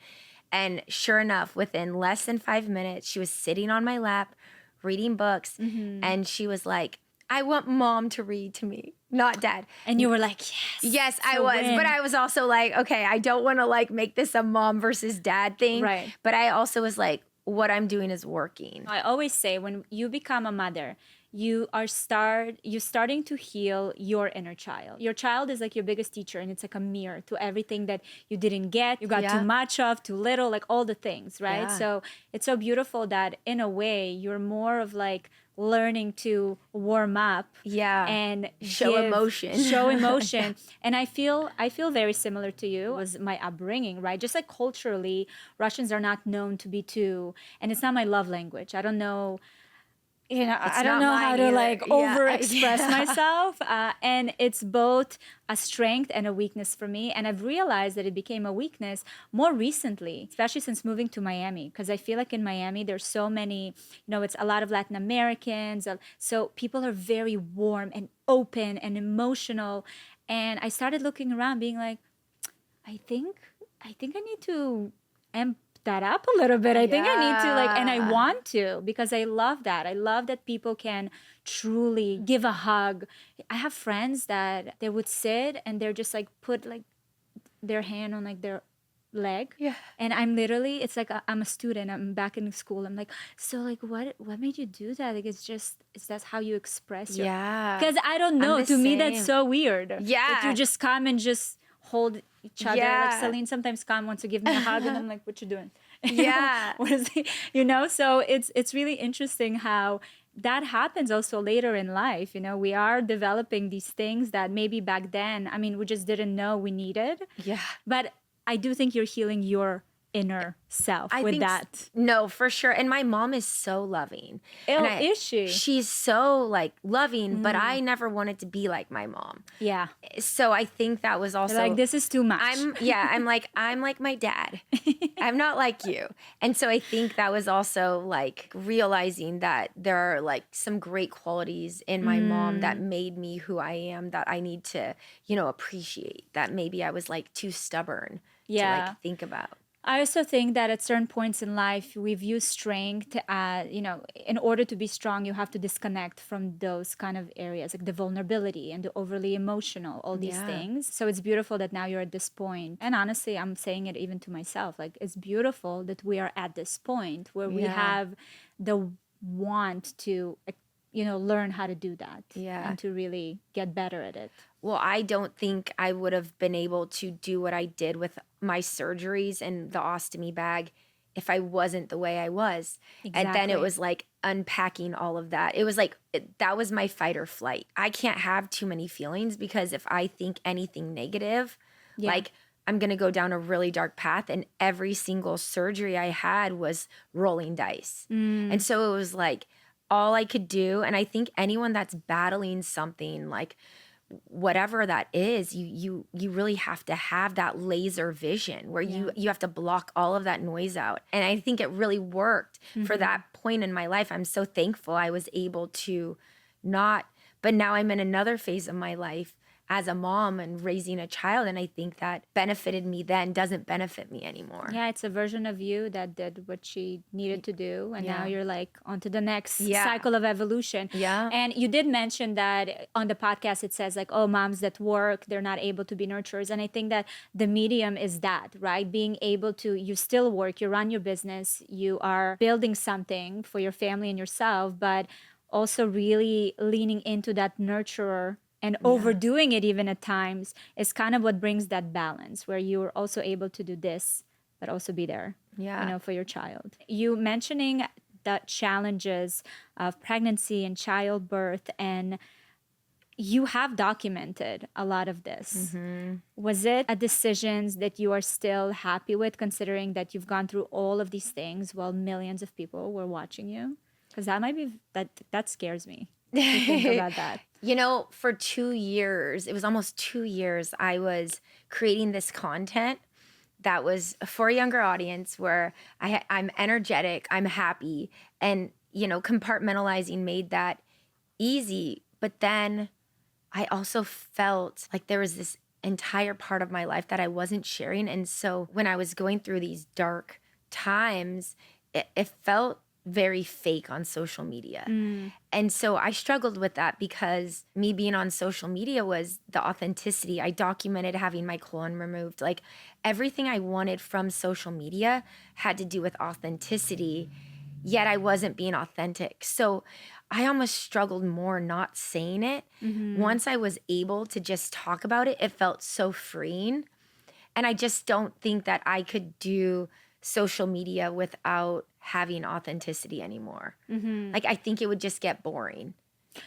Speaker 1: And sure enough, within less than 5 minutes, she was sitting on my lap reading books. And she was like, I want mom to read to me, not dad.
Speaker 2: And you were like, yes.
Speaker 1: Yes, I was. But I was also like, okay, I don't want to like make this a mom versus dad thing.
Speaker 2: Right.
Speaker 1: But I also was like, what I'm doing is working.
Speaker 2: I always say when you become a mother, you're starting to heal your inner child. Your child is like your biggest teacher, and it's like a mirror to everything that you didn't get, you got too much of, too little, like all the things, right?
Speaker 1: Yeah.
Speaker 2: So it's so beautiful that in a way you're more of like learning to warm up and
Speaker 1: show emotion.
Speaker 2: And I feel very similar to you. It was my upbringing, right? Just like culturally, Russians are not known to be too, and it's not my love language. I don't know. I don't know how to like overexpress myself. And it's both a strength and a weakness for me. And I've realized that it became a weakness more recently, especially since moving to Miami. Because I feel like in Miami, there's so many, it's a lot of Latin Americans. So people are very warm and open and emotional. And I started looking around being like, I think I need to amp that up a little bit. I think I need to and I want to, because I love that. I love that people can truly give a hug. I have friends that they would sit and they're just like put like their hand on like their leg.
Speaker 1: Yeah.
Speaker 2: And I'm literally, it's like I'm a student. I'm back in school. I'm like, so like what made you do that? Like is that how you express your because I don't know. To me that's so weird.
Speaker 1: Yeah.
Speaker 2: That you just come and just hold each other. Like Celine sometimes wants to give me a hug and I'm like, what you doing?
Speaker 1: Yeah.
Speaker 2: What is it? So it's really interesting how that happens also later in life. We are developing these things that maybe back then, I mean, we just didn't know we needed.
Speaker 1: Yeah.
Speaker 2: But I do think you're healing your inner self
Speaker 1: I
Speaker 2: with
Speaker 1: think
Speaker 2: that.
Speaker 1: no, for sure. And my mom is so loving. And
Speaker 2: Is she?
Speaker 1: she's so like loving, but I never wanted to be like my mom.
Speaker 2: Yeah.
Speaker 1: So I think that was also
Speaker 2: Like, this is too much.
Speaker 1: I'm like my dad. I'm not like you. And so I think that was also like realizing that there are like some great qualities in my mom that made me who I am that I need to, appreciate, that maybe I was like too stubborn to like think about.
Speaker 2: I also think that at certain points in life, we view strength, in order to be strong, you have to disconnect from those kind of areas, like the vulnerability and the overly emotional, all these things. So it's beautiful that now you're at this point. And honestly, I'm saying it even to myself, like it's beautiful that we are at this point where we have the want to, learn how to do that and to really get better at it.
Speaker 1: Well, I don't think I would have been able to do what I did with my surgeries and the ostomy bag if I wasn't the way I was.
Speaker 2: Exactly.
Speaker 1: And then it was like unpacking all of that. It was like, that was my fight or flight. I can't have too many feelings because if I think anything negative, like I'm going to go down a really dark path. And every single surgery I had was rolling dice. And so it was like all I could do. And I think anyone that's battling something like, whatever that is, you really have to have that laser vision where you have to block all of that noise out. And I think it really worked for that point in my life. I'm so thankful I was able to not, but now I'm in another phase of my life as a mom and raising a child. And I think that benefited me then doesn't benefit me anymore.
Speaker 2: Yeah, it's a version of you that did what she needed to do. And now you're like on to the next cycle of evolution.
Speaker 1: Yeah.
Speaker 2: And you did mention that on the podcast, it says like, oh, moms that work, they're not able to be nurturers. And I think that the medium is that, right? Being able to, you still work, you run your business, you are building something for your family and yourself, but also really leaning into that nurturer and overdoing it even at times is kind of what brings that balance where you're also able to do this, but also be there, for your child. You mentioning the challenges of pregnancy and childbirth, and you have documented a lot of this. Was it a decisions that you are still happy with, considering that you've gone through all of these things while millions of people were watching you? Because that might be, that scares me to think about that.
Speaker 1: For 2 years, it was almost 2 years, I was creating this content that was for a younger audience where I'm energetic, I'm happy, and, compartmentalizing made that easy. But then I also felt like there was this entire part of my life that I wasn't sharing. And so when I was going through these dark times, it felt very fake on social media. And so I struggled with that because me being on social media was the authenticity. I documented having my colon removed. Like everything I wanted from social media had to do with authenticity, yet I wasn't being authentic. So I almost struggled more not saying it. Once I was able to just talk about it, it felt so freeing. And I just don't think that I could do social media without having authenticity anymore. Like I think it would just get boring.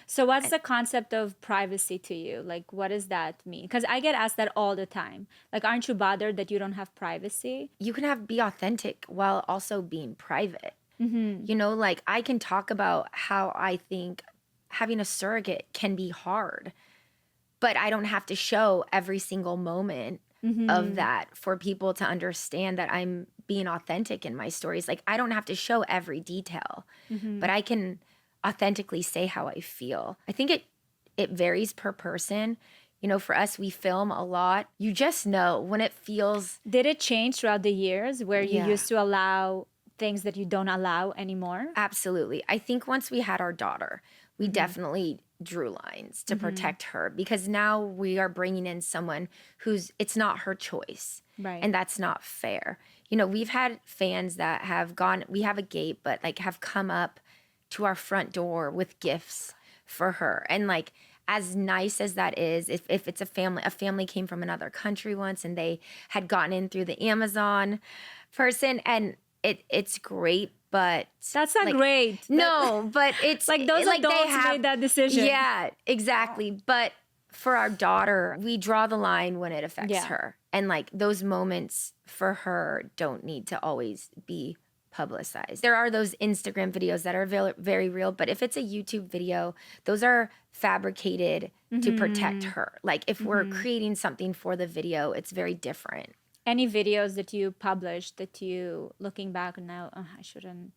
Speaker 2: So what's the concept of privacy to you? Like, what does that mean? Because I get asked that all the time. Like, aren't you bothered that you don't have privacy?
Speaker 1: You can be authentic while also being private. Like I can talk about how I think having a surrogate can be hard, but I don't have to show every single moment of that for people to understand that I'm being authentic in my stories. Like I don't have to show every detail, but I can authentically say how I feel. I think it varies per person. For us, we film a lot. You just know when it feels.
Speaker 2: Did it change throughout the years where you used to allow things that you don't allow anymore?
Speaker 1: Absolutely. I think once we had our daughter, we definitely drew lines to protect her because now we are bringing in someone it's not her choice.
Speaker 2: Right.
Speaker 1: And that's not fair. We've had fans that have gone, we have a gate, but like have come up to our front door with gifts for her. And like, as nice as that is, if it's a family came from another country once and they had gotten in through the Amazon person, and it's great, but
Speaker 2: That's not
Speaker 1: like,
Speaker 2: great.
Speaker 1: No, but it's
Speaker 2: like those
Speaker 1: like
Speaker 2: adults
Speaker 1: they have
Speaker 2: made that decision.
Speaker 1: Yeah, exactly. But for our daughter, we draw the line when it affects
Speaker 2: Yeah.
Speaker 1: her. And like those moments for her don't need to always be publicized. There are those Instagram videos that are very real, but if it's a YouTube video, those are fabricated to protect her. Like if we're creating something for the video, it's very different.
Speaker 2: Any videos that you published that you looking back now, I shouldn't.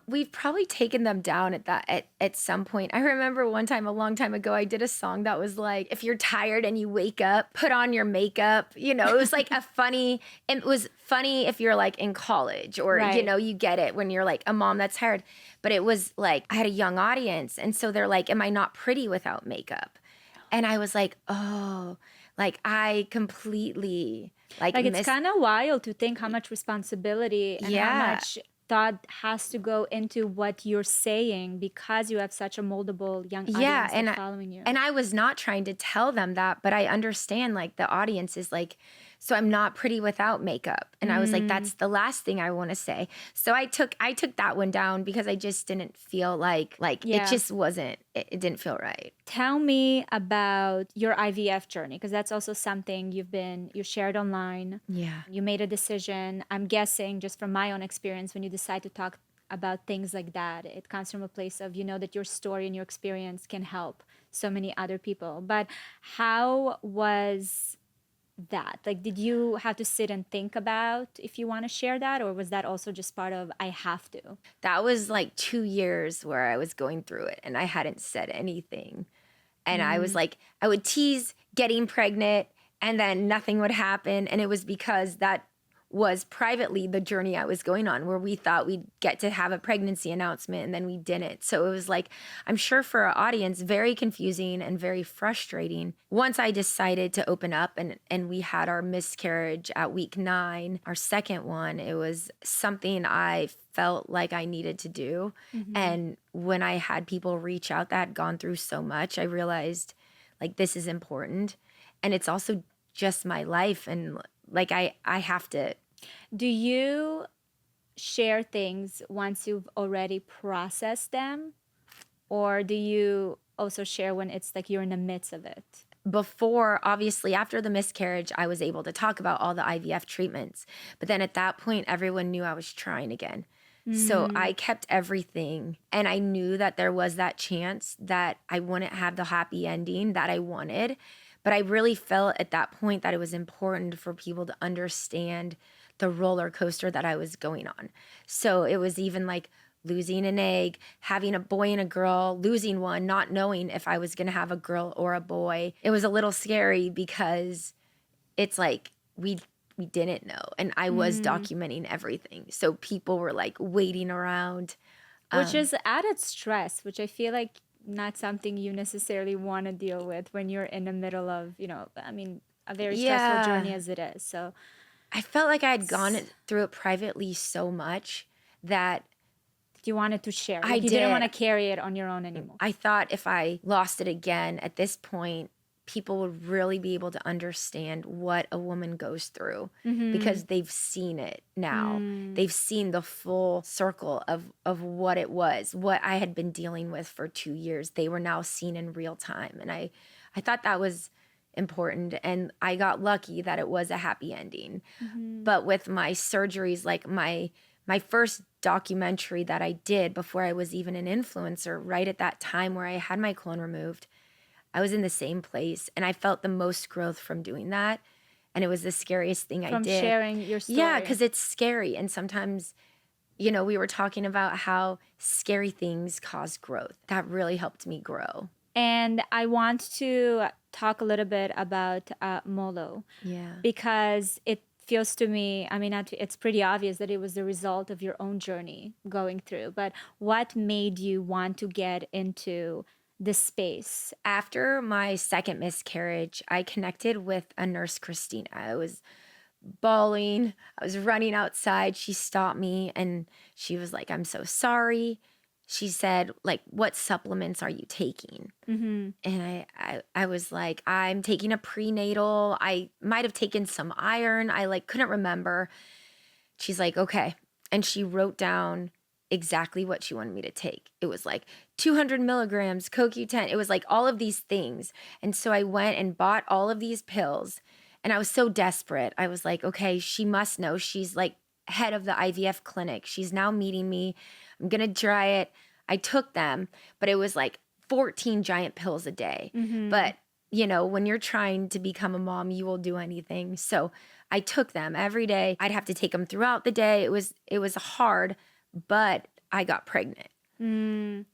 Speaker 1: We've probably taken them down at some point. I remember one time a long time ago, I did a song that was like, if you're tired and you wake up, put on your makeup. You know, it was like it was funny if you're like in college or,
Speaker 2: Right.
Speaker 1: you get it when you're like a mom that's tired. But it was like, I had a young audience. And so they're like, am I not pretty without makeup? And I was like, oh, like I completely
Speaker 2: Like it's kind of wild to think how much responsibility and how much thought has to go into what you're saying because you have such a moldable young audience that's following you.
Speaker 1: And I was not trying to tell them that, but I understand like the audience is like, so I'm not pretty without makeup. And I was like, that's the last thing I want to say. So I took that one down because I just didn't feel like it just wasn't, it didn't feel right.
Speaker 2: Tell me about your IVF journey, because that's also something you shared online.
Speaker 1: Yeah.
Speaker 2: You made a decision. I'm guessing just from my own experience, when you decide to talk about things like that, it comes from a place of, that your story and your experience can help so many other people. But how was that? Like, did you have to sit and think about if you want to share that, or was that also just part of I have to?
Speaker 1: That was like 2 years where I was going through it and I hadn't said anything. And I was like, I would tease getting pregnant and then nothing would happen. And it was because that was privately the journey I was going on, where we thought we'd get to have a pregnancy announcement and then we didn't. So it was like, I'm sure for our audience, very confusing and very frustrating. Once I decided to open up and we had our miscarriage at week 9, our second one, it was something I felt like I needed to do. And when I had people reach out that had gone through so much, I realized like this is important. And it's also just my life. And like I have to.
Speaker 2: Do you share things once you've already processed them? Or do you also share when it's like you're in the midst of it?
Speaker 1: Before, obviously, after the miscarriage, I was able to talk about all the IVF treatments. But then at that point, everyone knew I was trying again. So I kept everything. And I knew that there was that chance that I wouldn't have the happy ending that I wanted. But I really felt at that point that it was important for people to understand the roller coaster that I was going on. So it was even like losing an egg, having a boy and a girl, losing one, not knowing if I was going to have a girl or a boy. It was a little scary because it's like we didn't know. And I was documenting everything. So people were like waiting around.
Speaker 2: Which is added stress, which I feel like not something you necessarily want to deal with when you're in the middle of, a very stressful journey as it is. So
Speaker 1: I felt like I had gone through it privately so much that
Speaker 2: you wanted to share.
Speaker 1: I
Speaker 2: You didn't want to carry it on your own anymore.
Speaker 1: I thought if I lost it again at this point, people would really be able to understand what a woman goes through because they've seen it now. They've seen the full circle of what it was, what I had been dealing with for 2 years. They were now seen in real time. And I thought that was important. And I got lucky that it was a happy ending. But with my surgeries, like my first documentary that I did before I was even an influencer, right at that time where I had my colon removed, I was in the same place and I felt the most growth from doing that. And it was the scariest thing I did.
Speaker 2: From sharing your story.
Speaker 1: Yeah, because it's scary. And sometimes, we were talking about how scary things cause growth. That really helped me grow.
Speaker 2: And I want to talk a little bit about Molo.
Speaker 1: Yeah.
Speaker 2: Because it feels to me, it's pretty obvious that it was the result of your own journey going through. But what made you want to get into this space?
Speaker 1: After my second miscarriage, I connected with a nurse, Christina. I was bawling. I was running outside. She stopped me and she was like, I'm so sorry. She said, like, what supplements are you taking? And I was like, I'm taking a prenatal. I might have taken some iron. I couldn't remember. She's like, okay. And she wrote down exactly what she wanted me to take. It was like 200 milligrams, CoQ10. It was like all of these things. And so I went and bought all of these pills. And I was so desperate. I was like, okay, she must know. She's like head of the IVF clinic. She's now meeting me. I'm going to try it. I took them, but it was like 14 giant pills a day. But, when you're trying to become a mom, you will do anything. So I took them every day. I'd have to take them throughout the day. It was hard, but I got pregnant.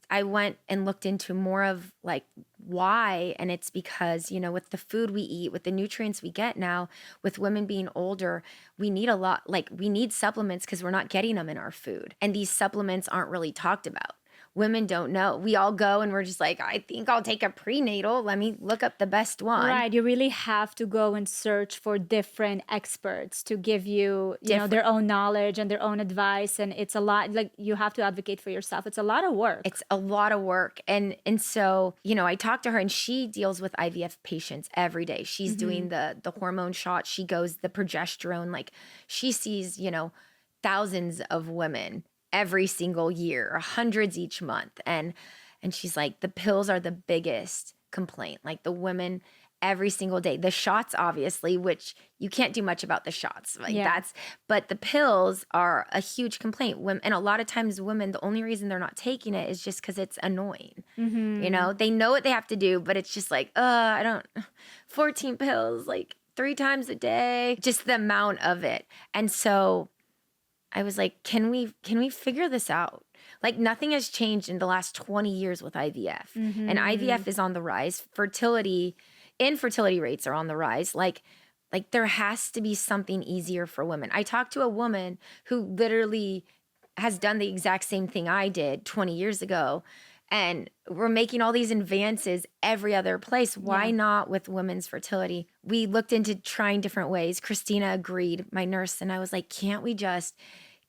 Speaker 1: I went and looked into more of like why, and it's because, with the food we eat, with the nutrients we get now, with women being older, we need a lot, like we need supplements because we're not getting them in our food. And these supplements aren't really talked about. Women don't know. We all go and we're just like, I think I'll take a prenatal. Let me look up the best one.
Speaker 2: Right. You really have to go and search for different experts to give you, their own knowledge and their own advice. And it's a lot, like you have to advocate for yourself. It's a lot of work.
Speaker 1: It's a lot of work. And so, I talked to her and she deals with IVF patients every day. She's doing the hormone shot. She goes the progesterone, like she sees, thousands of women every single year, hundreds each month. And she's like, the pills are the biggest complaint. Like the women every single day. The shots, obviously, which you can't do much about the shots. Like but the pills are a huge complaint. And a lot of times women, the only reason they're not taking it is just because it's annoying. They know what they have to do, but it's just like, 14 pills, like 3 times a day, just the amount of it. And so I was like, can we figure this out? Like nothing has changed in the last 20 years with IVF. And IVF is on the rise. Infertility rates are on the rise. Like there has to be something easier for women. I talked to a woman who literally has done the exact same thing I did 20 years ago. And we're making all these advances every other place. Why not with women's fertility? We looked into trying different ways. Christina agreed, my nurse, and I was like, can't we just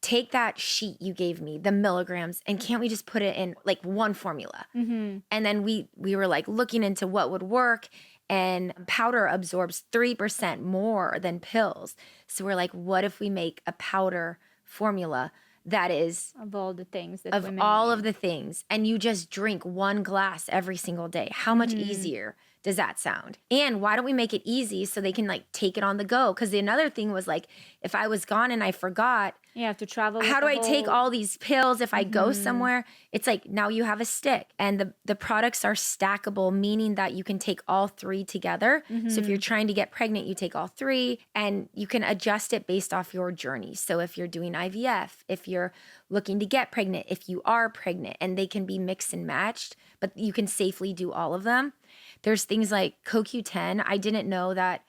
Speaker 1: take that sheet you gave me, the milligrams, and can't we just put it in like one formula? And then we were like looking into what would work, and powder absorbs 3% more than pills. So we're like, what if we make a powder formula that is
Speaker 2: of all the things that
Speaker 1: of
Speaker 2: women
Speaker 1: all
Speaker 2: need.
Speaker 1: of the things, and you just drink 1 glass every single day? How much easier does that sound? And why don't we make it easy so they can like take it on the go? Because another thing was like, if I was gone and I forgot,
Speaker 2: you have to travel.
Speaker 1: How do I take all these pills if I go somewhere? It's like now you have a stick, and the products are stackable, meaning that you can take all 3 together. So if you're trying to get pregnant, you take all 3, and you can adjust it based off your journey. So if you're doing IVF, if you're looking to get pregnant, if you are pregnant, and they can be mixed and matched, but you can safely do all of them. There's things like CoQ10. I didn't know that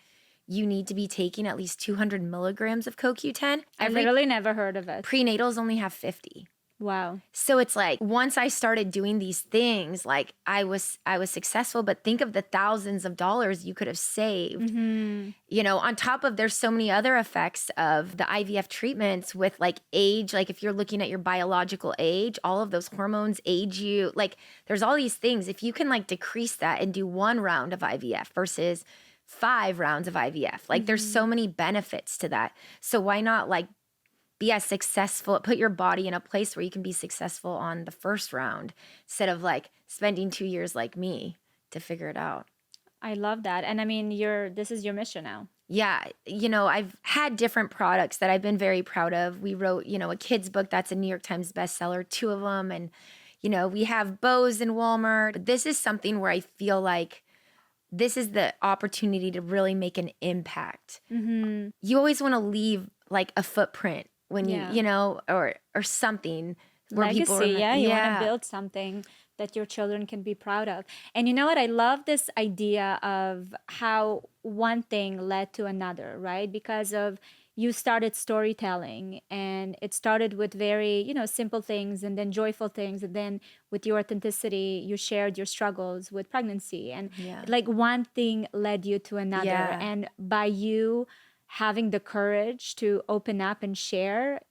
Speaker 1: you need to be taking at least 200 milligrams of CoQ10.
Speaker 2: I literally never heard of it.
Speaker 1: Prenatals only have 50.
Speaker 2: Wow.
Speaker 1: So it's like once I started doing these things, like I was successful, but think of the thousands of dollars you could have saved. On top of there's so many other effects of the IVF treatments with like age, like if you're looking at your biological age, all of those hormones age you. Like there's all these things. If you can like decrease that and do 1 round of IVF versus 5 rounds of IVF, like there's so many benefits to that. So why not like be as successful, put your body in a place where you can be successful on the first round instead of like spending 2 years like me to figure it out.
Speaker 2: I love that. And I mean, this is your mission now.
Speaker 1: Yeah. I've had different products that I've been very proud of. We wrote, a kid's book that's a New York Times bestseller, 2 of them. And, we have Bose in Walmart. But this is something where I feel like this is the opportunity to really make an impact. You always want to leave like a footprint when or something where
Speaker 2: Legacy,
Speaker 1: people remember.
Speaker 2: you want to build something that your children can be proud of. And you know what? I love this idea of how one thing led to another, right? Because of you started storytelling, and it started with very, simple things, and then joyful things. And then with your authenticity, you shared your struggles with pregnancy, and like one thing led you to another. And by you having the courage to open up and share,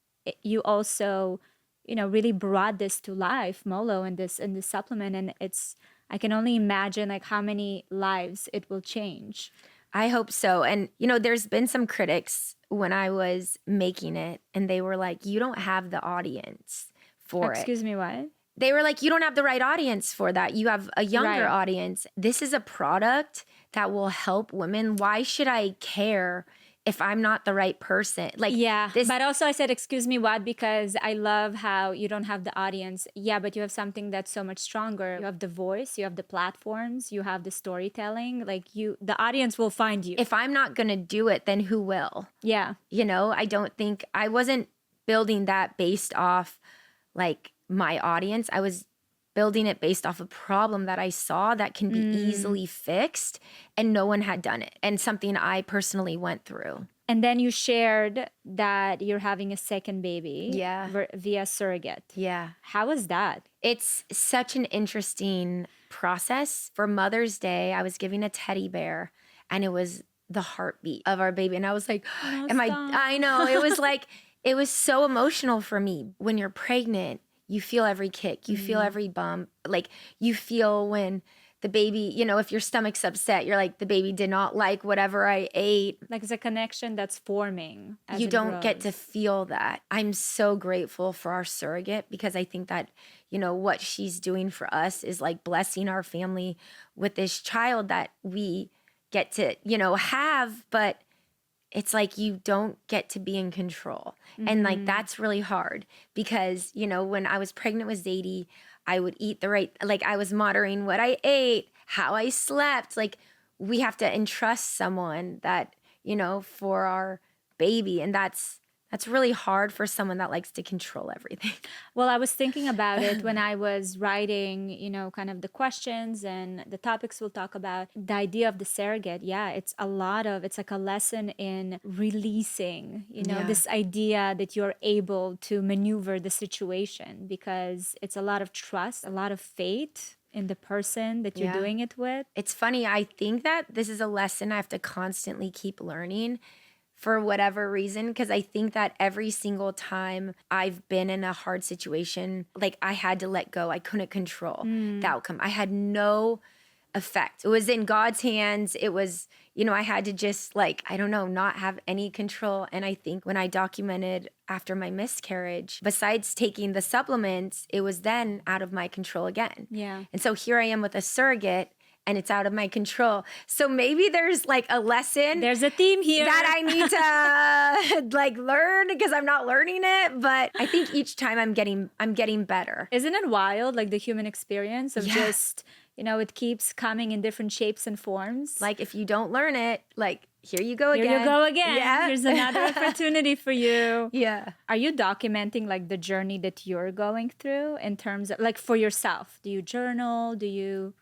Speaker 2: you also, really brought this to life, Molo, and this supplement. And I can only imagine like how many lives it will change.
Speaker 1: I hope so. And, there's been some critics when I was making it, and they were like, you don't have the audience for it.
Speaker 2: Excuse me, what?
Speaker 1: They were like, you don't have the right audience for that. You have a younger
Speaker 2: Right.
Speaker 1: audience. This is a product that will help women. Why should I care if I'm not the right person? Like,
Speaker 2: Yeah,
Speaker 1: this,
Speaker 2: but also I said, excuse me, what? Because I love how you don't have the audience. Yeah, but you have something that's so much stronger. You have the voice, you have the platforms, you have the storytelling. Like the audience will find you.
Speaker 1: if I'm not going to do it, then who will?
Speaker 2: Yeah.
Speaker 1: You know, I wasn't building that based off like my audience. I was building it based off a problem that I saw that can be easily fixed, and no one had done it, and something I personally went through.
Speaker 2: And then you shared that you're having a second baby
Speaker 1: Yeah.
Speaker 2: via surrogate.
Speaker 1: Yeah.
Speaker 2: How was that?
Speaker 1: It's such an interesting process. For Mother's Day, I was giving a teddy bear, and it was the heartbeat of our baby. And I was like, I know, it was like, it was so emotional for me. When you're pregnant, you feel every kick, you feel every bump. Like, you feel when the baby, you know, if your stomach's upset, you're like, the baby did not like whatever I ate.
Speaker 2: Like it's a connection that's forming. As
Speaker 1: You
Speaker 2: it
Speaker 1: don't get to
Speaker 2: grows.
Speaker 1: feel that. I'm so grateful for our surrogate, because I think that, you know, what she's doing for us is like blessing our family with this child that we get to, you know, have, but it's like you don't get to be in control. And like, that's really hard, because, you know, when I was pregnant with Zadie, I would eat the right, like I was monitoring what I ate, how I slept. Like, we have to entrust someone that, you know, for our baby. And that's really hard for someone that likes to control everything.
Speaker 2: Well, I was thinking about it when I was writing, you know, kind of the questions and the topics we'll talk about. The idea of the surrogate, yeah, it's like a lesson in releasing, you know,
Speaker 1: Yeah.
Speaker 2: this idea that you're able to maneuver the situation, because it's a lot of trust, a lot of faith in the person that you're
Speaker 1: Yeah.
Speaker 2: doing it with.
Speaker 1: It's funny. I think that this is a lesson I have to constantly keep learning for whatever reason, because I think that every single time I've been in a hard situation, like I had to let go. I couldn't control the outcome. I had no effect. It was in God's hands. It was, you know, I had to just like, I don't know, not have any control. And I think when I documented after my miscarriage, besides taking the supplements, it was then out of my control again.
Speaker 2: Yeah.
Speaker 1: And so here I am with a surrogate, and it's out of my control. So maybe there's like a lesson
Speaker 2: There's a theme here
Speaker 1: that I need to like learn, because I'm not learning it. But I think each time I'm getting better.
Speaker 2: Isn't it wild, like the human experience of
Speaker 1: Yeah.
Speaker 2: just, you know, it keeps coming in different shapes and forms.
Speaker 1: Like, if you don't learn it, like, here you go again.
Speaker 2: Here you go again.
Speaker 1: Yeah.
Speaker 2: Here's another opportunity for you.
Speaker 1: Yeah.
Speaker 2: Are you documenting like the journey that you're going through in terms of like for yourself? Do you journal?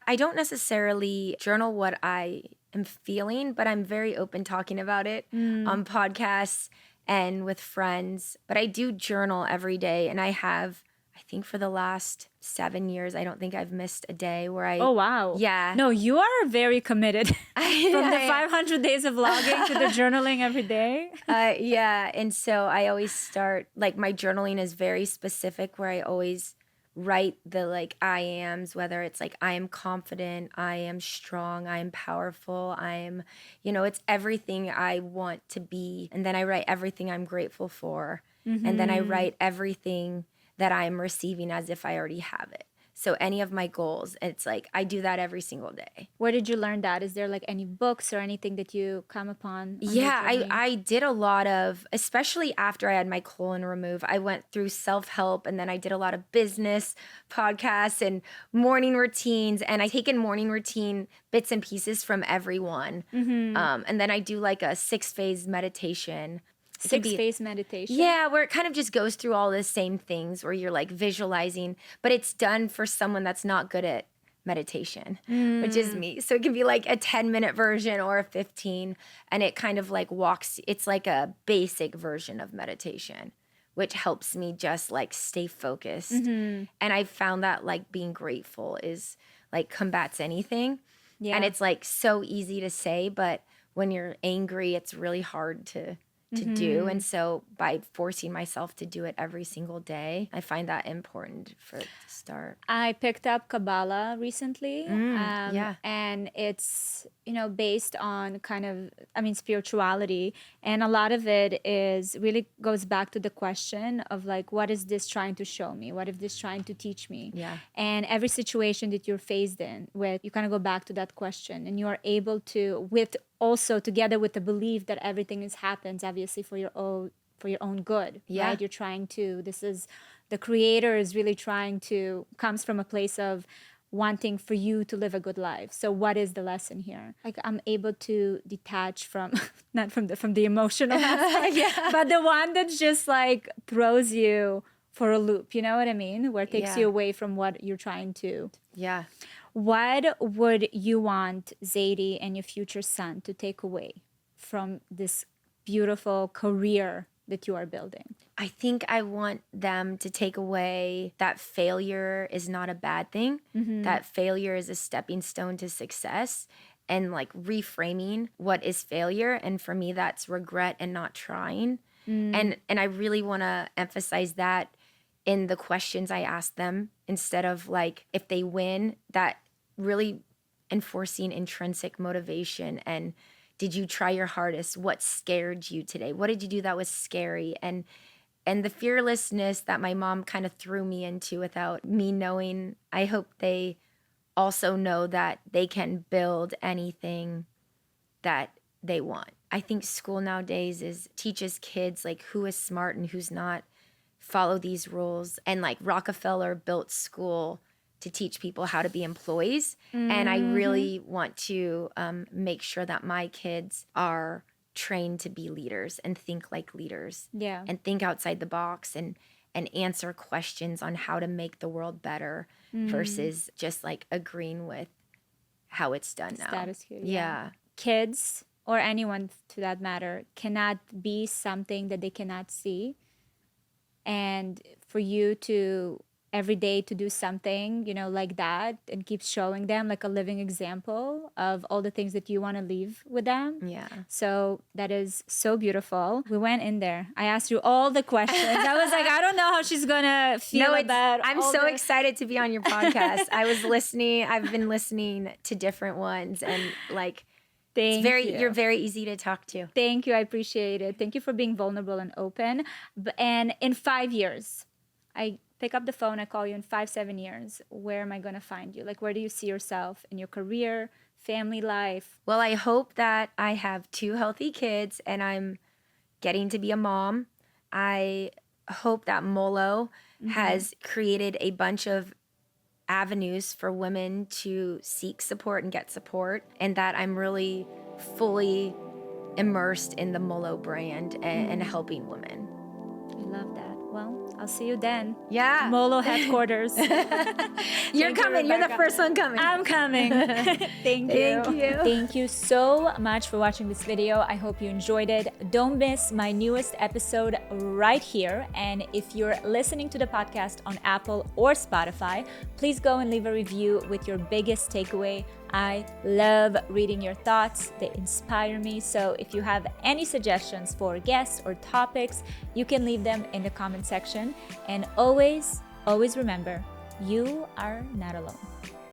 Speaker 1: I don't necessarily journal what I am feeling, but I'm very open talking about it on podcasts and with friends. But I do journal every day, and I have, I think for the last 7 years, I don't think I've missed a day where I...
Speaker 2: Oh, wow.
Speaker 1: Yeah.
Speaker 2: No, you are very committed. From the
Speaker 1: I-
Speaker 2: 500 days of vlogging to the journaling every day.
Speaker 1: Yeah. And so I always start, like, my journaling is very specific, where I always write the like I ams, whether it's like I am confident, I am strong, I am powerful, I am, you know, it's everything I want to be. And then I write everything I'm grateful for. And then I write everything that I'm receiving as if I already have it. So any of my goals, it's like I do that every single day.
Speaker 2: Where did you learn that? Is there like any books or anything that you come upon? On your
Speaker 1: Yeah,
Speaker 2: journey?
Speaker 1: I did a lot of, especially after I had my colon removed, I went through self-help, and then I did a lot of business podcasts and morning routines. And I taken morning routine bits and pieces from everyone. And then I do like a 6-phase meditation. It could be-
Speaker 2: 6-phase meditation.
Speaker 1: Yeah, where it kind of just goes through all the same things, where you're like visualizing, but it's done for someone that's not good at meditation, which is me. So it can be like a 10-minute version or a 15, and it kind of like walks, it's like a basic version of meditation, which helps me just like stay focused. And I found that like being grateful is like combats anything.
Speaker 2: Yeah.
Speaker 1: And it's like so easy to say, but when you're angry, it's really hard to to do. And so by forcing myself to do it every single day, I find that important for to start.
Speaker 2: I picked up Kabbalah recently,
Speaker 1: Yeah.
Speaker 2: and it's, based on kind of, spirituality. And a lot of it is really goes back to the question of like, what is this trying to show me? What is this trying to teach me?
Speaker 1: Yeah.
Speaker 2: And every situation that you're faced in with, you kind of go back to that question, and you are able to, with also together with the belief that everything happens obviously for your own good,
Speaker 1: Yeah.
Speaker 2: right? You're trying to, this is, the creator is really trying to, comes from a place of wanting for you to live a good life. So what is the lesson here? Like, I'm able to detach from not from the emotional aspect,
Speaker 1: Yeah.
Speaker 2: but the one that just like throws you for a loop, you know what I mean? Where it takes
Speaker 1: Yeah.
Speaker 2: you away from what you're trying to.
Speaker 1: Yeah.
Speaker 2: What would you want Zadie and your future son to take away from this beautiful career that you are building?
Speaker 1: I think I want them to take away that failure is not a bad thing, that failure is a stepping stone to success, and like reframing what is failure. And for me, that's regret and not trying. And I really want to emphasize that in the questions I ask them, instead of like if they win, that really enforcing intrinsic motivation. And did you try your hardest? What scared you today? What did you do that was scary? And the fearlessness that my mom kind of threw me into without me knowing, I hope they also know that they can build anything that they want. I think school nowadays teaches kids like who is smart and who's not, follow these rules. And like Rockefeller built school to teach people how to be employees. And I really want to make sure that my kids are trained to be leaders and think like leaders.
Speaker 2: Yeah.
Speaker 1: And think outside the box and answer questions on how to make the world better versus just like agreeing with how it's done now.
Speaker 2: Status quo.
Speaker 1: Yeah.
Speaker 2: Kids, or anyone to that matter, cannot be something that they cannot see. And for you to every day to do something, like that, and keep showing them like a living example of all the things that you want to leave with them.
Speaker 1: Yeah.
Speaker 2: So that is so beautiful. We went in there. I asked you all the questions. I was like, I don't know how she's gonna feel about.
Speaker 1: I'm so excited to be on your podcast. I was listening. I've been listening to different ones, and like, you're very easy to talk to.
Speaker 2: Thank you. I appreciate it. Thank you for being vulnerable and open. And in 5 years, I pick up the phone, I call you in 5-7 years. Where am I going to find you? Like, where do you see yourself in your career, family life?
Speaker 1: Well, I hope that I have 2 healthy kids and I'm getting to be a mom. I hope that Molo has created a bunch of avenues for women to seek support and get support, and that I'm really fully immersed in the Molo brand and helping women.
Speaker 2: I love that. Well, I'll see you then.
Speaker 1: Yeah.
Speaker 2: Molo headquarters.
Speaker 1: You're coming. You're the first one coming.
Speaker 2: I'm coming. Thank you.
Speaker 1: Thank you.
Speaker 2: Thank you so much for watching this video. I hope you enjoyed it. Don't miss my newest episode right here. And if you're listening to the podcast on Apple or Spotify, please go and leave a review with your biggest takeaway. I love reading your thoughts. They inspire me. So if you have any suggestions for guests or topics, you can leave them in the comment section. And always, always remember, you are not alone.